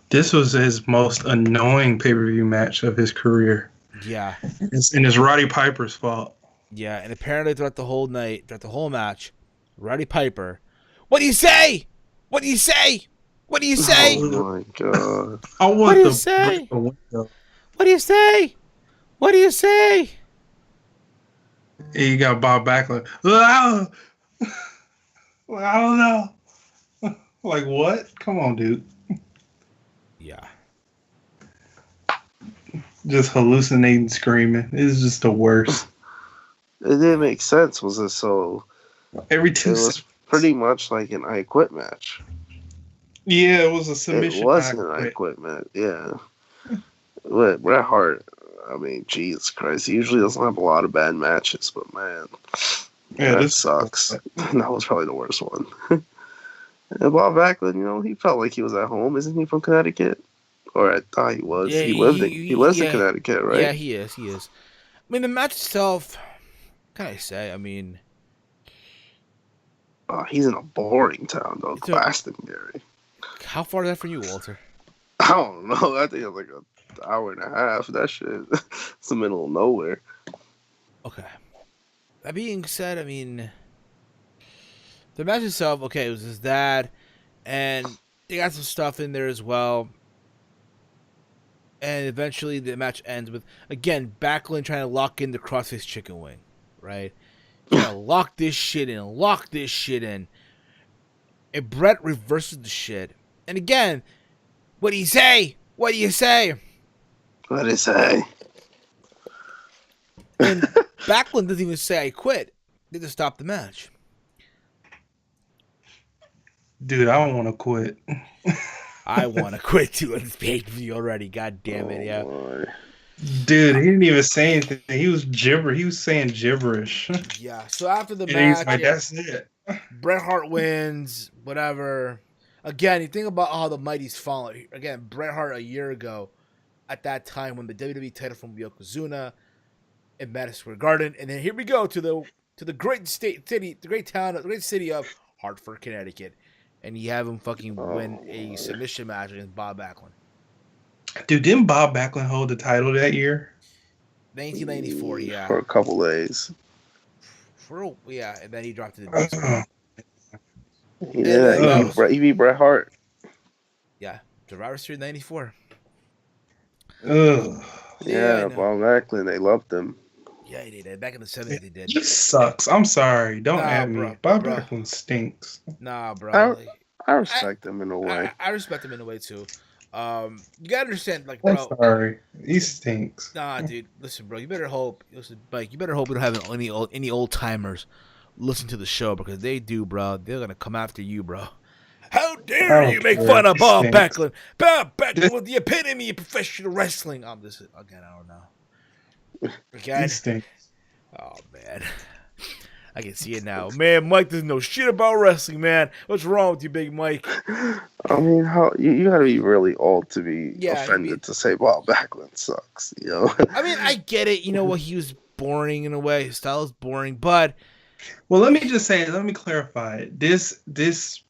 This was his most annoying pay-per-view match of his career. Yeah. And it's Roddy Piper's fault. Yeah, and apparently throughout the whole night, throughout the whole match, Roddy Piper, what do you say? What do you say? What do you say? Oh my god! I want What do you say? What do you say? What do you say? You got Bob Backlund. I don't know. Like what? Come on, dude. Yeah. Just hallucinating, screaming. It's just the worst. It didn't make sense. Was it so? Every It 2 was seconds. pretty much like an I Quit match. Yeah, it was a submission. It wasn't an I Quit match. Yeah. But Bret Hart, I mean, Jesus Christ, he usually doesn't have a lot of bad matches, but man, Yeah, that sucks. That was probably the worst one. And Bob Backlund, you know, he felt like he was at home. Isn't he from Connecticut? Or I thought he was. Yeah, he lives in Connecticut, right? Yeah, he is. I mean, the match itself, what can I say? I mean, He's in a boring town, though. Glastonbury. how far is that from you, Walter? I don't know. I think it's like an hour and a half. That shit. It's the middle of nowhere. Okay. That being said, I mean, the match itself, okay, it was just that, and they got some stuff in there as well. And eventually the match ends with, again, Backlund trying to lock in the crossface chicken wing, right? Trying to lock this shit in. And Brett reverses the shit. And again, what do you say? What do you say? What did he say? And Backlund doesn't even say I quit. They just stop the match. Dude, I don't want to quit. I want to quit too on this pay-per-view already. God damn it, yeah. Boy. Dude, he didn't even say anything. He was saying gibberish. Yeah, so after the And match, he's like, that's it. Bret Hart wins, whatever. Again, you think about how the mighty's fallen. Again, Bret Hart a year ago, at that time when the WWE title from Yokozuna in Madison Square Garden, and then here we go to the great city of Hartford, Connecticut, and you have him fucking win a submission match against Bob Backlund. Dude, didn't Bob Backlund hold the title that year? 1994, yeah. For a couple days. And then he dropped it. To He did. He beat Bret Hart. yeah, Survivor Series 94. Ugh. Yeah, Bob Backlund, they loved him. Yeah, he did. Back in the 70s, they did. He sucks. I'm sorry. Don't add me. Bro, Bob bro. Backlund stinks. Nah, bro. I respect him in a way. I respect him in a way, too. You gotta understand, like, I'm bro. sorry. He stinks. Nah, dude. Listen, bro. You better hope. Listen, Mike. You better hope we don't have any old timers listen to the show because they do, bro. They're gonna come after you, bro. How dare you make care. fun of Bob Stinks. Backlund? Bob Backlund was the epitome of professional wrestling. This is again. I don't know. Again. He stinks. Oh man, I can see it now. Man, Mike doesn't know shit about wrestling, man. What's wrong with you, Big Mike? I mean, how you gotta be really old to be Yeah, offended to say, "Well, Backlund sucks." You know. I mean, I get it. You know what? He was boring in a way. His style is boring, but Well, let me clarify it. This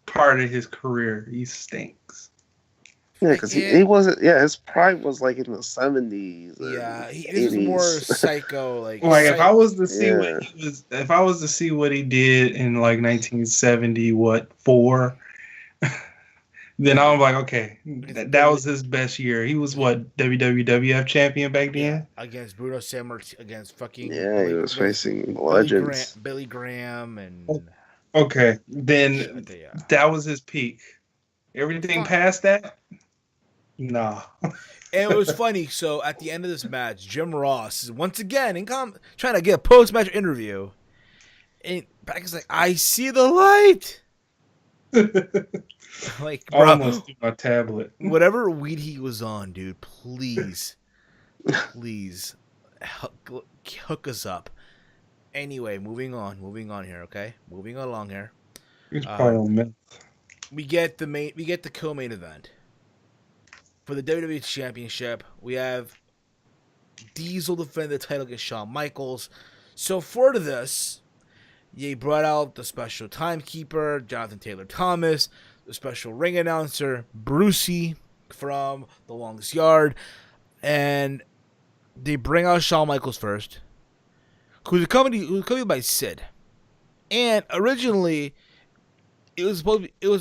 part of his career, he stinks. Yeah, because he wasn't. Yeah, his prime was like in the 70s. Yeah, this is more psycho. Like if I was to see what he was, if I was to see what he did in like 1974, then I'm like, okay, that was his best year. He was what, WWF champion back then? Against Bruno Sammartino, against fucking he was facing legends. Billy Graham, and okay, then that was his peak. Everything past that, nah. And it was funny. So at the end of this match, Jim Ross is once again trying to get a post-match interview, and Pac is like, "I see the light." Like, bro, almost threw my tablet. Whatever weed he was on, dude, please hook us up. Anyway, moving on here, okay? Moving along here. He's probably on meth. We get the co-main event. For the WWE Championship, we have Diesel defend the title against Shawn Michaels. So for this, they brought out the special timekeeper, Jonathan Taylor Thomas, the special ring announcer, Brucey from The Longest Yard, and they bring out Shawn Michaels first, who's accompanied by Sid. And originally, it was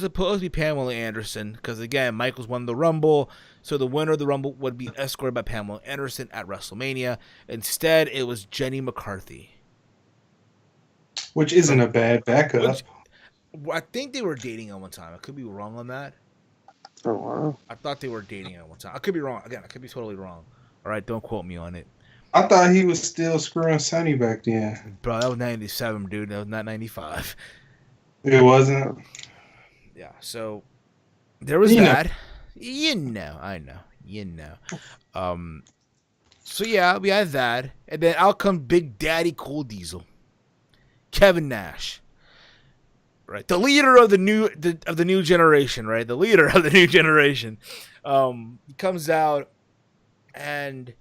supposed to be Pamela Anderson, because again, Michaels won the Rumble, so the winner of the Rumble would be escorted by Pamela Anderson at WrestleMania. Instead, it was Jenny McCarthy. Which isn't a bad backup. I think they were dating at one time. I could be wrong on that. Oh, wow. I thought they were dating at one time. I could be wrong. Again, I could be totally wrong. All right, don't quote me on it. I thought he was still screwing Sonny back then. Bro, that was 97, dude. That was not 95. It wasn't? Yeah, so there was that. I know. So yeah, we had that. And then out comes Big Daddy Cool Diesel. Kevin Nash. Right, the leader of the new generation, right? The leader of the new generation. He comes out, and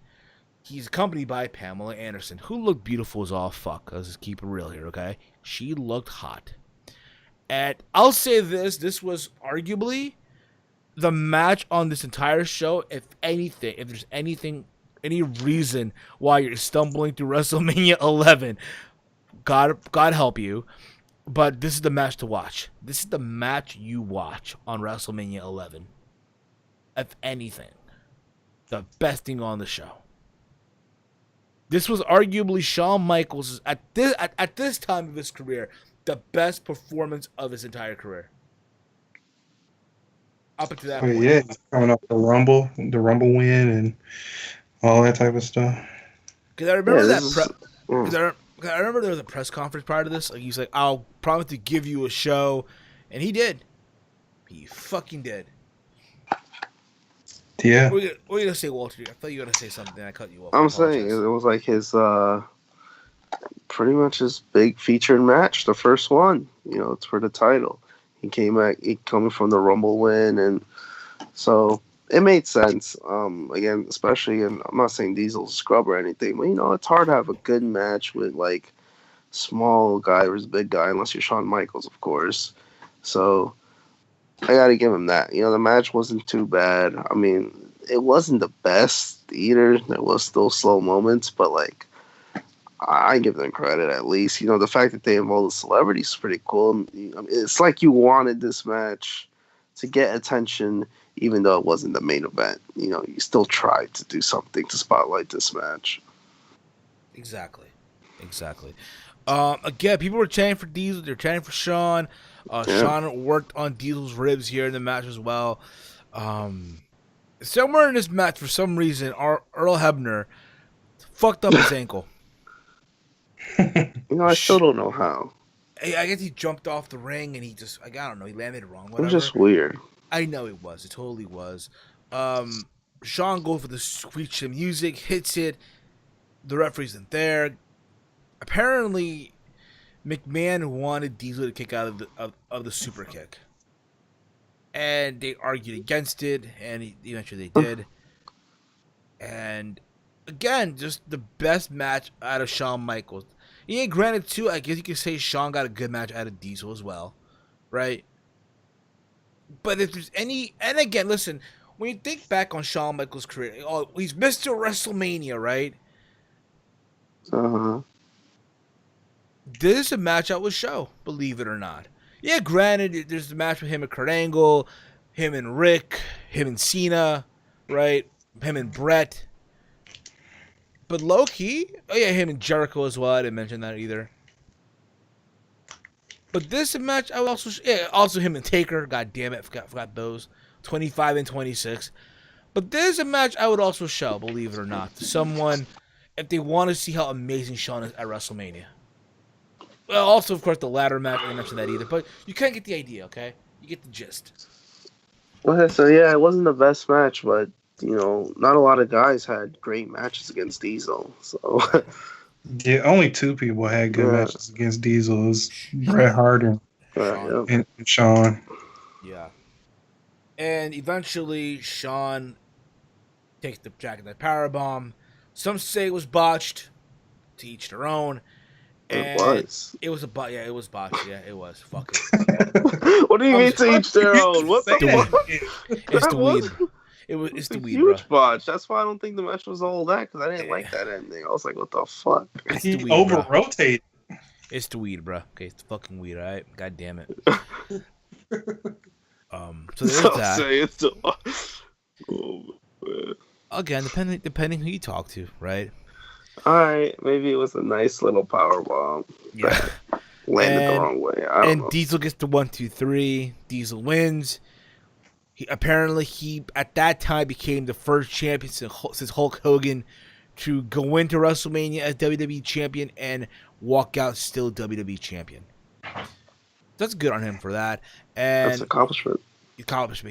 he's accompanied by Pamela Anderson, who looked beautiful as all fuck. Let's just keep it real here, okay? She looked hot. And I'll say this was arguably the match on this entire show. If there's any reason why you're stumbling through WrestleMania 11, God help you. But this is the match to watch. This is the match you watch on WrestleMania 11. If anything, the best thing on the show. This was arguably Shawn Michaels' at this time of his career, the best performance of his entire career. Up to that point. Yeah, coming off the Rumble win and all that type of stuff. Because I remember I remember there was a press conference prior to this. Like, he's like, "I'll promise to give you a show," and he did. He fucking did. Yeah. What are you gonna say, Walter? I thought you were gonna say something. I cut you off. I'm saying it was like his pretty much his big featured match, the first one. You know, it's for the title. He came back, coming from the Rumble win, and so it made sense. Again, especially, and I'm not saying Diesel's a scrub or anything, but you know, it's hard to have a good match with like small guy versus big guy, unless you're Shawn Michaels, of course. So I gotta give him that. You know, the match wasn't too bad. I mean, it wasn't the best either. There was still slow moments, but like, I give them credit at least. You know, the fact that they involved the celebrities is pretty cool. I mean, it's like you wanted this match to get attention, even though it wasn't the main event. You know, you still tried to do something to spotlight this match. Exactly. Again, people were chanting for Diesel. They're chanting for Shawn. Shawn worked on Diesel's ribs here in the match as well. Somewhere in this match, for some reason, Earl Hebner fucked up his ankle. You know, I still don't know how. I guess he jumped off the ring and he just, like, I don't know, he landed wrong. It Whatever. was just weird. I know it was. It totally was. Sean goes for the screech of music, hits it. The referee isn't there. Apparently, McMahon wanted Diesel to kick out of the super kick, and they argued against it, and eventually they did. And again, just the best match out of Shawn Michaels. Yeah, granted too, I guess you could say Shawn got a good match out of Diesel as well, right? But if there's any, and again, listen, when you think back on Shawn Michaels' career, oh, he's Mr. WrestleMania, right? Uh-huh. This is a match I would show, believe it or not. Yeah, granted, there's the match with him and Kurt Angle, him and Rick, him and Cena, right? Him and Brett. But low-key, oh yeah, him and Jericho as well. I didn't mention that either. But this match, I would also, also him and Taker. God damn it, forgot those. 25 and 26. But this is a match I would also show, believe it or not, to someone if they want to see how amazing Shawn is at WrestleMania. Well, also, of course, the ladder match. I didn't mention that either. But you kind of get the idea, okay? You get the gist. Well, so yeah, it wasn't the best match, but not a lot of guys had great matches against Diesel. So yeah, only two people had good matches against Diesel. It was Bret Hart and Shawn. Yeah. And eventually, Shawn takes the jackknife powerbomb. Some say it was botched. To each their own. And it was a bot. Yeah, it was botched. Yeah, it was. Fuck it. What do you mean to each their own? What the fuck? It's the weed. It's the weed, huge bro. botch. That's why I don't think the match was all that, because I didn't like that ending. I was like, what the fuck? It's He the weed, over-rotated. It's the weed, bro. Okay, it's the fucking weed, all right? God damn it. So there's that. Say it's the... Oh, man. Again, depending who you talk to, right? Alright, maybe it was a nice little power bomb. Yeah. Landed the wrong way. I don't know. Diesel gets the 1, 2, 3. Diesel wins. He at that time became the first champion since Hulk Hogan to go into WrestleMania as WWE champion and walk out still WWE champion. That's good on him for that. And that's an accomplishment.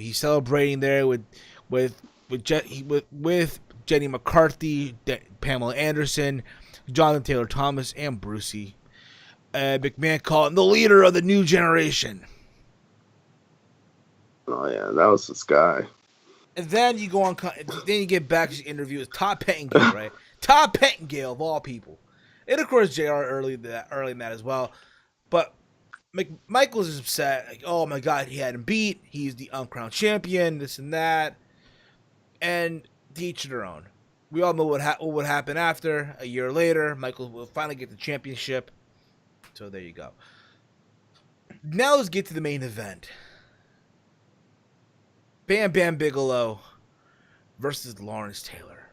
He's celebrating there with Jenny McCarthy, Pamela Anderson, Jonathan Taylor Thomas, and Brucey. McMahon called him the leader of the new generation. Oh yeah, that was this guy. And then you go on. Then you get back to the interview with Todd Pettengill, right? Todd Pettengill of all people, and of course Jr. early in that as well. But Michaels is upset. Like, oh my God, he had him beat. He's the uncrowned champion. This and that. And to each their own. We all know what would happen after. A year later, Michaels will finally get the championship. So there you go. Now let's get to the main event. Bam Bam Bigelow versus Lawrence Taylor.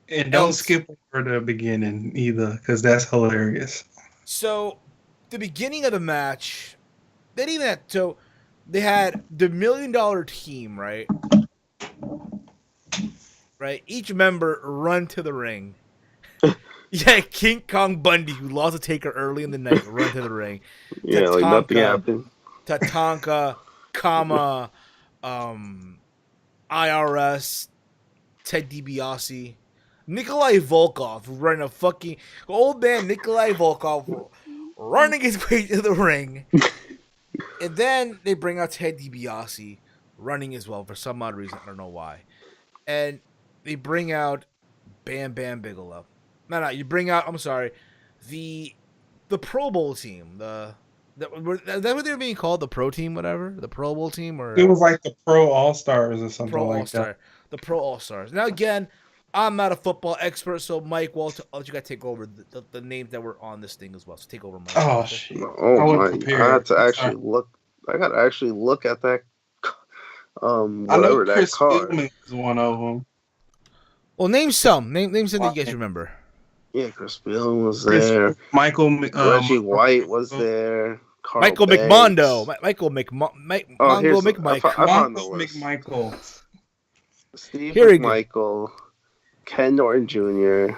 And don't skip over the beginning either, because that's hilarious. So, the beginning of the match, they had the $1 million team, right? Right? Each member run to the ring. Yeah, King Kong Bundy, who lost to Taker early in the night, run to the ring. Yeah, Tatanka, like nothing happened. Tatanka, Kama, IRS, Ted DiBiase, Nikolai Volkov running a fucking old man. Nikolai Volkov running his way to the ring, and then they bring out Ted DiBiase running as well for some odd reason. I don't know why, and they bring out Bam Bam Bigelow. No, you bring out. I'm sorry, the Pro Bowl team. Is that what they were being called? The Pro Team, whatever? The Pro Bowl team? Or it was like the Pro All-Stars or something that. The Pro All-Stars. Now, again, I'm not a football expert, so Mike, Walter, I'll let you guys take over the names that were on this thing as well. So take over, Mike. Oh, shit. Oh, my. I had to actually look. I got to actually look at that. Whatever, I know Chris Spielman is one of them. Well, name some. Name some that you guys remember. Yeah, Chris Spielman was there. Reggie White was there. Carl Michael Banks. McMondo. Michael McMichael. Steve McMichael. Ken Norton Jr.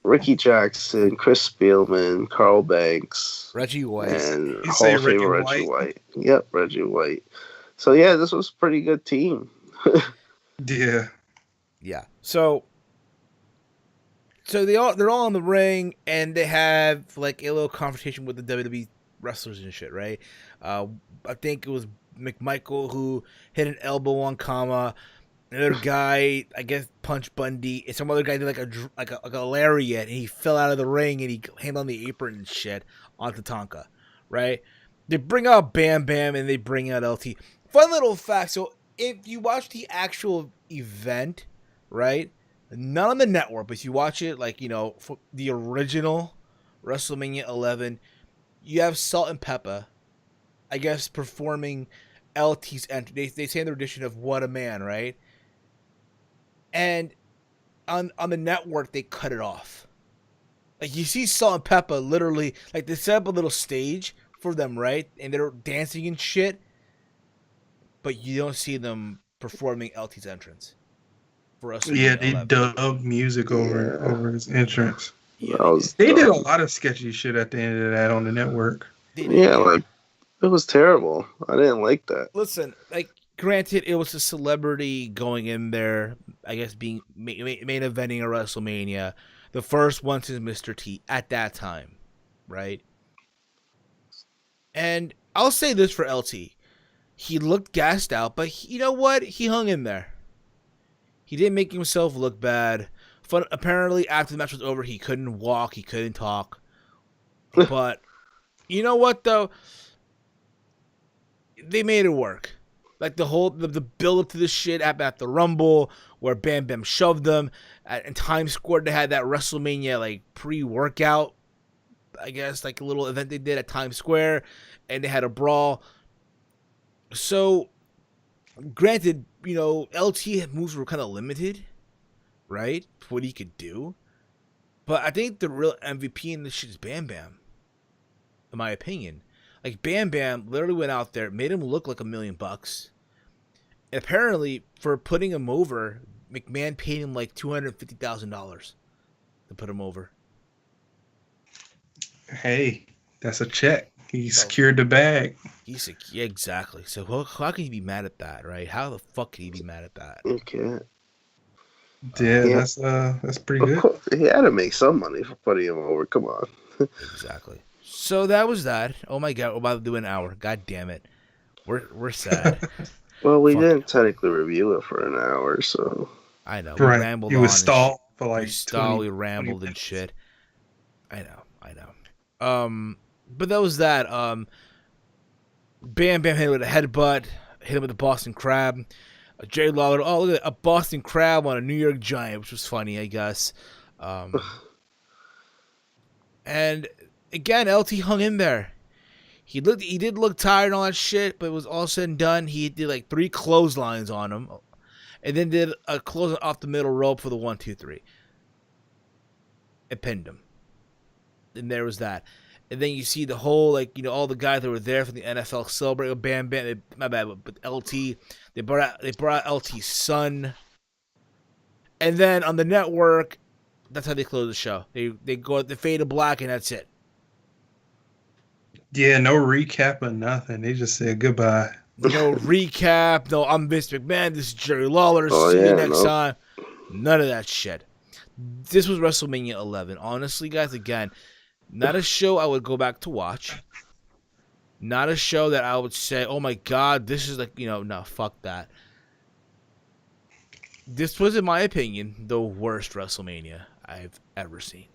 Ricky Jackson, Chris Spielman, Carl Banks, Reggie White. and You Hall say of Famer Reggie White. Yep, Reggie White. So yeah, this was a pretty good team. Yeah. Yeah. So they're all in the ring and they have like a little confrontation with the WWE wrestlers and shit, right? I think it was McMichael who hit an elbow on Kama. Another guy, I guess, punched Bundy. And some other guy did like a lariat, and he fell out of the ring and he handed on the apron and shit onto Tonka, right? They bring out Bam Bam and they bring out LT. Fun little fact. So if you watch the actual event, right? Not on the network, but if you watch it, like, you know, for the original WrestleMania 11, you have Salt and Pepper, I guess, performing LT's entry. They say in their edition of What a Man, right? And on the network, they cut it off. Like, you see Salt and Pepper literally, like, they set up a little stage for them, right? And they're dancing and shit, but you don't see them performing LT's entrance. For us, Yeah, they dubbed music over his entrance. Yeah, they did a lot of sketchy shit at the end of that on the network. Like, it was terrible. I didn't like that. Listen, like, granted, it was a celebrity going in there, I guess, being main eventing a WrestleMania. The first one since Mr. T at that time, right? And I'll say this for LT. He looked gassed out, but you know what? He hung in there. He didn't make himself look bad. Apparently, after the match was over, he couldn't walk, he couldn't talk. But you know what, though? They made it work. Like the build up to this shit at the Rumble, where Bam Bam shoved them. In Times Square, they had that WrestleMania like pre-workout, I guess, like a little event they did at Times Square, and they had a brawl. So, granted, you know, LT moves were kind of limited, right? For what he could do. But I think the real MVP in this shit is Bam Bam, in my opinion. Like, Bam Bam literally went out there, made him look like $1 million. And apparently, for putting him over, McMahon paid him like $250,000 to put him over. Hey, that's a check. He secured the bag. Yeah, exactly. So how can he be mad at that, right? How the fuck can he be mad at that? Okay. Yeah, that's pretty good. He had to make some money for putting him over. Come on. Exactly. So that was that. Oh my god, we're about to do an hour. God damn it. We're sad. Well, we didn't technically review it for an hour, so. I know. We rambled on. You stalled for like we rambled and shit. I know. But that was that. Bam Bam hit him with a headbutt, hit him with the Boston Crab. Jerry Lawler, look at a Boston Crab on a New York Giant, which was funny, I guess. And again, LT hung in there. He did look tired and all that shit, but it was all said and done. He did like 3 clotheslines on him, and then did a close off the middle rope for the 1, 2, 3. It pinned him. And there was that. And then you see the whole, like, you know, all the guys that were there from the NFL celebrating Bam Bam. My bad, but LT. They brought out LT's son. And then on the network, that's how they close the show. They go the fade to black, and that's it. Yeah, no recap or nothing. They just said goodbye. No recap. No, I'm Vince McMahon. This is Jerry Lawler. See you next time. None of that shit. This was WrestleMania 11. Honestly, guys, again, not a show I would go back to watch. Not a show that I would say, oh my god, this is like, you know, no, fuck that. This was, in my opinion, the worst WrestleMania I've ever seen.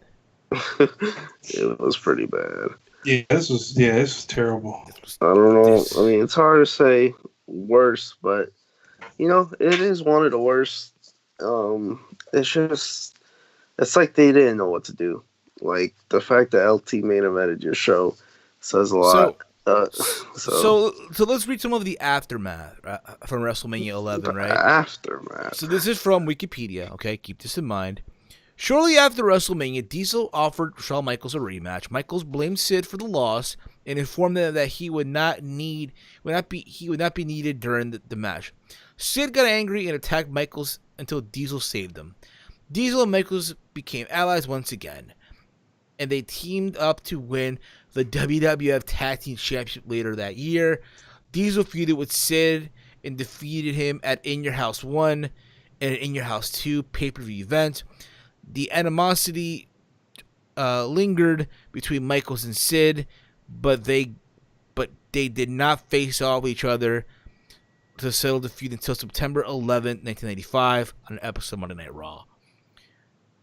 It was pretty bad. Yeah, this was terrible. I don't know. I mean, it's hard to say worse, but, you know, it is one of the worst. It's like they didn't know what to do. Like, the fact that LT main evented your show says a lot. So let's read some of the aftermath from WrestleMania 11, right? Aftermath. So this is from Wikipedia, okay? Keep this in mind. Shortly after WrestleMania, Diesel offered Shawn Michaels a rematch. Michaels blamed Sid for the loss and informed them that he would not be needed during the match. Sid got angry and attacked Michaels until Diesel saved him. Diesel and Michaels became allies once again, and they teamed up to win the WWF Tag Team Championship later that year. Diesel feuded with Sid and defeated him at In Your House 1 and In Your House 2 pay-per-view event. The animosity lingered between Michaels and Sid, but they did not face off each other to settle the feud until September 11th, 1995, on an episode of Monday Night Raw.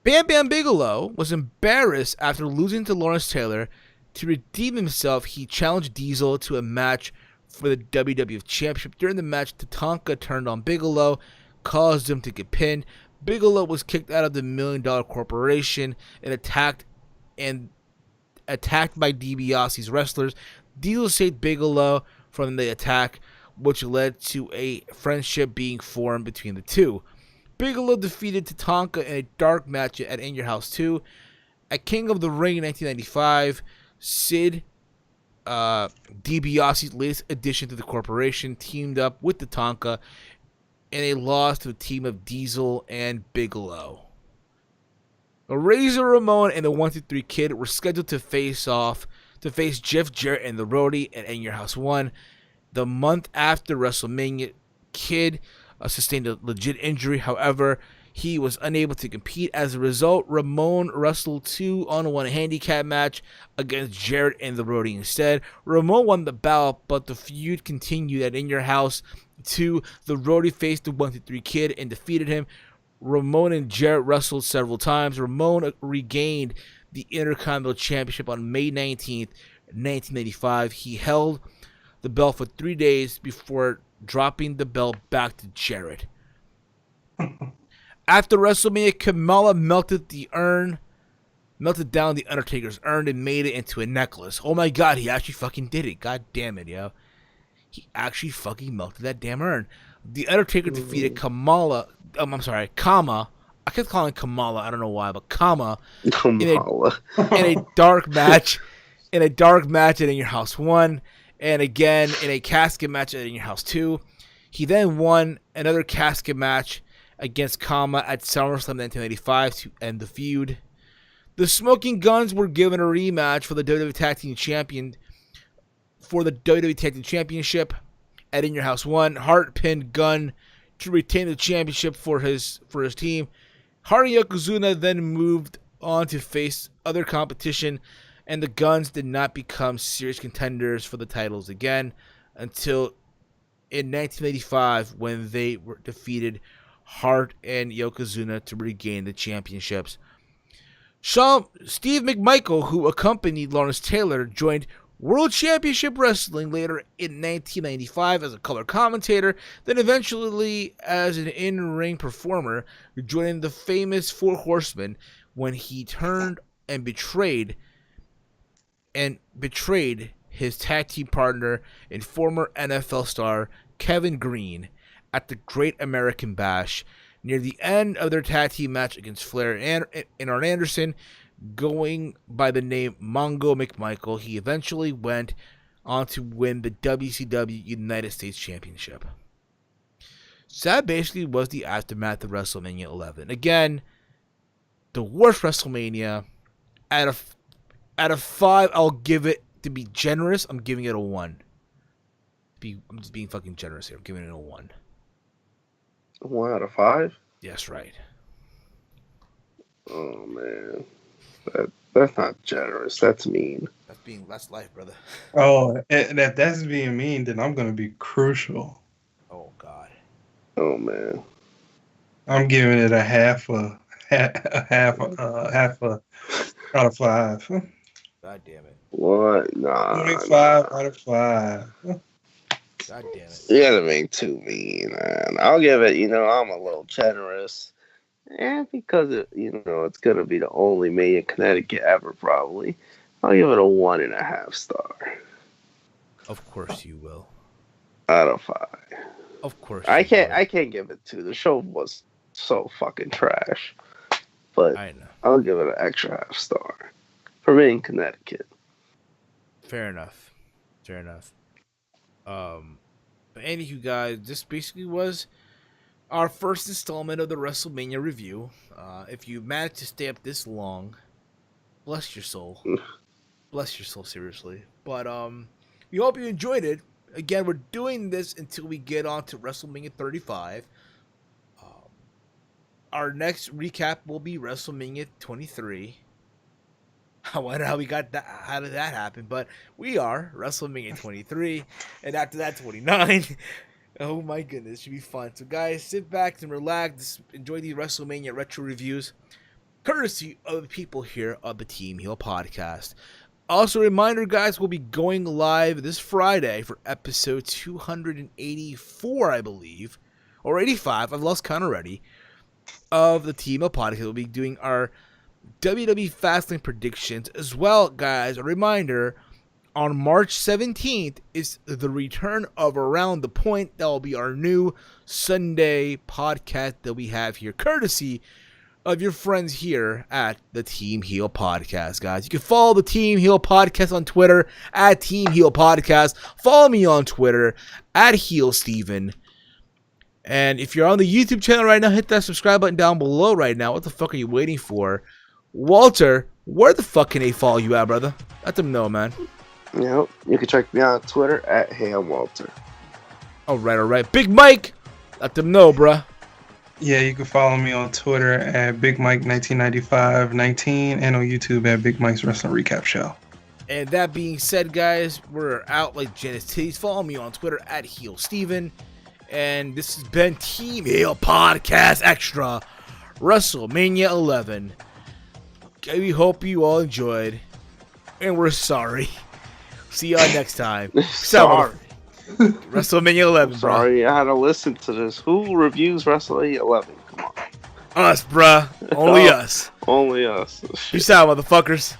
Bam Bam Bigelow was embarrassed after losing to Lawrence Taylor. To redeem himself, he challenged Diesel to a match for the WWF Championship. During the match, Tatanka turned on Bigelow, caused him to get pinned. Bigelow was kicked out of the $1 Million Corporation and attacked by DiBiase's wrestlers. Diesel saved Bigelow from the attack, which led to a friendship being formed between the two. Bigelow defeated Tatanka in a dark match at In Your House 2. At King of the Ring in 1995, Sid, DiBiase's latest addition to the corporation, teamed up with Tatanka in a loss to a team of Diesel and Bigelow. Razor Ramon and the 1-2-3 Kid were scheduled to face Jeff Jarrett and the Roadie at In Your House 1. The month after WrestleMania, Kid sustained a legit injury. However, he was unable to compete. As a result, Ramon wrestled 2-on-1 handicap match against Jarrett and the Roadie instead. Ramon won the bout, but the feud continued at In Your House 2. The Roadie faced the 1-2-3 Kid and defeated him. Ramon and Jarrett wrestled several times. Ramon regained the Intercontinental Championship on May 19th, 1995. He held the belt for 3 days before dropping the belt back to Jarrett. After WrestleMania, Kamala melted down the Undertaker's urn and made it into a necklace. Oh my god, he actually fucking did it. God damn it, yo. He actually fucking melted that damn urn. The Undertaker defeated Kama. I kept calling Kamala, I don't know why, but Kama in a dark match. In a dark match at In Your House 1. And again in a casket match at In Your House 2. He then won another casket match against Kama at SummerSlam 1985 to end the feud. The Smoking Guns were given a rematch for the WWE Tag Team Championship at In Your House 1. Hart pinned Gunn to retain the championship for his team. Hart and Yokozuna then moved on to face other competition, and the Guns did not become serious contenders for the titles again until in 1985 when they were defeated Hart and Yokozuna to regain the championships. Steve McMichael, who accompanied Lawrence Taylor, joined World Championship Wrestling later in 1995 as a color commentator, then eventually as an in-ring performer, joining the famous Four Horsemen when he turned and betrayed his tag team partner and former NFL star Kevin Green at the Great American Bash. Near the end of their tag team match against Flair and Arn Anderson, going by the name Mongo McMichael, he eventually went on to win the WCW United States Championship. So that basically was the aftermath of WrestleMania 11. Again, the worst WrestleMania. Out of 5, I'll give it, to be generous, I'm giving it a 1. I'm just being fucking generous here. I'm giving it a 1. 1 out of 5? Yes, right. Oh man, that's not generous. That's mean. That's life, brother. Oh, and if that's being mean, then I'm gonna be crucial. Oh god. Oh man. I'm giving it a half out of 5. God damn it. What? Nah. 25 out of 5. God damn it. You gotta make too mean, man. I'll give it, I'm a little generous. And because it's gonna be the only Made in Connecticut ever, probably. I'll give it a 1.5 star. Of course you will. Out of 5. Of course. I can't give it 2. The show was so fucking trash. But I know. I'll give it an extra half star. For Made in Connecticut. Fair enough. But anywho, guys, this basically was our first installment of the WrestleMania review. If you managed to stay up this long, bless your soul. Bless your soul, seriously. But we hope you enjoyed it. Again, we're doing this until we get on to WrestleMania 35. Our next recap will be WrestleMania 23. I wonder how we got that. How did that happen? But we are WrestleMania 23, and after that 29. Oh my goodness, should be fun. So guys, sit back and relax. Enjoy the WrestleMania retro reviews, courtesy of the people here of the Teamheel podcast. Also, a reminder, guys, we'll be going live this Friday for episode 284, I believe, or 85. I've lost count already. Of the Teamheel podcast, we'll be doing our WWE Fastlane predictions as well, guys. A reminder, on March 17th is the return of Around the Point. That will be our new Sunday podcast that we have here, courtesy of your friends here at the Teamheel podcast, guys. You can follow the Teamheel podcast on Twitter at Teamheel Podcast. Follow me on Twitter at HeelSteven. And if you're on the YouTube channel right now, hit that subscribe button down below right now. What the fuck are you waiting for? Walter, where the fuck can they follow you at, brother? Let them know, man. Yep, you can check me out on Twitter at HeyI'mWalter. All right. Big Mike, let them know, bruh. Yeah, you can follow me on Twitter at Big Mike 1995-19 and on YouTube at Big Mike's Wrestling Recap Show. And that being said, guys, we're out like Janice Titties. Follow me on Twitter at HeelSteven. And this has been Teamheel Podcast Extra WrestleMania 11. Okay, we hope you all enjoyed. And we're sorry. See y'all next time. Sorry. WrestleMania 11, bro. Sorry, I had to listen to this. Who reviews WrestleMania 11? Come on. Us, bruh. Only us. Only us. Peace out, motherfuckers.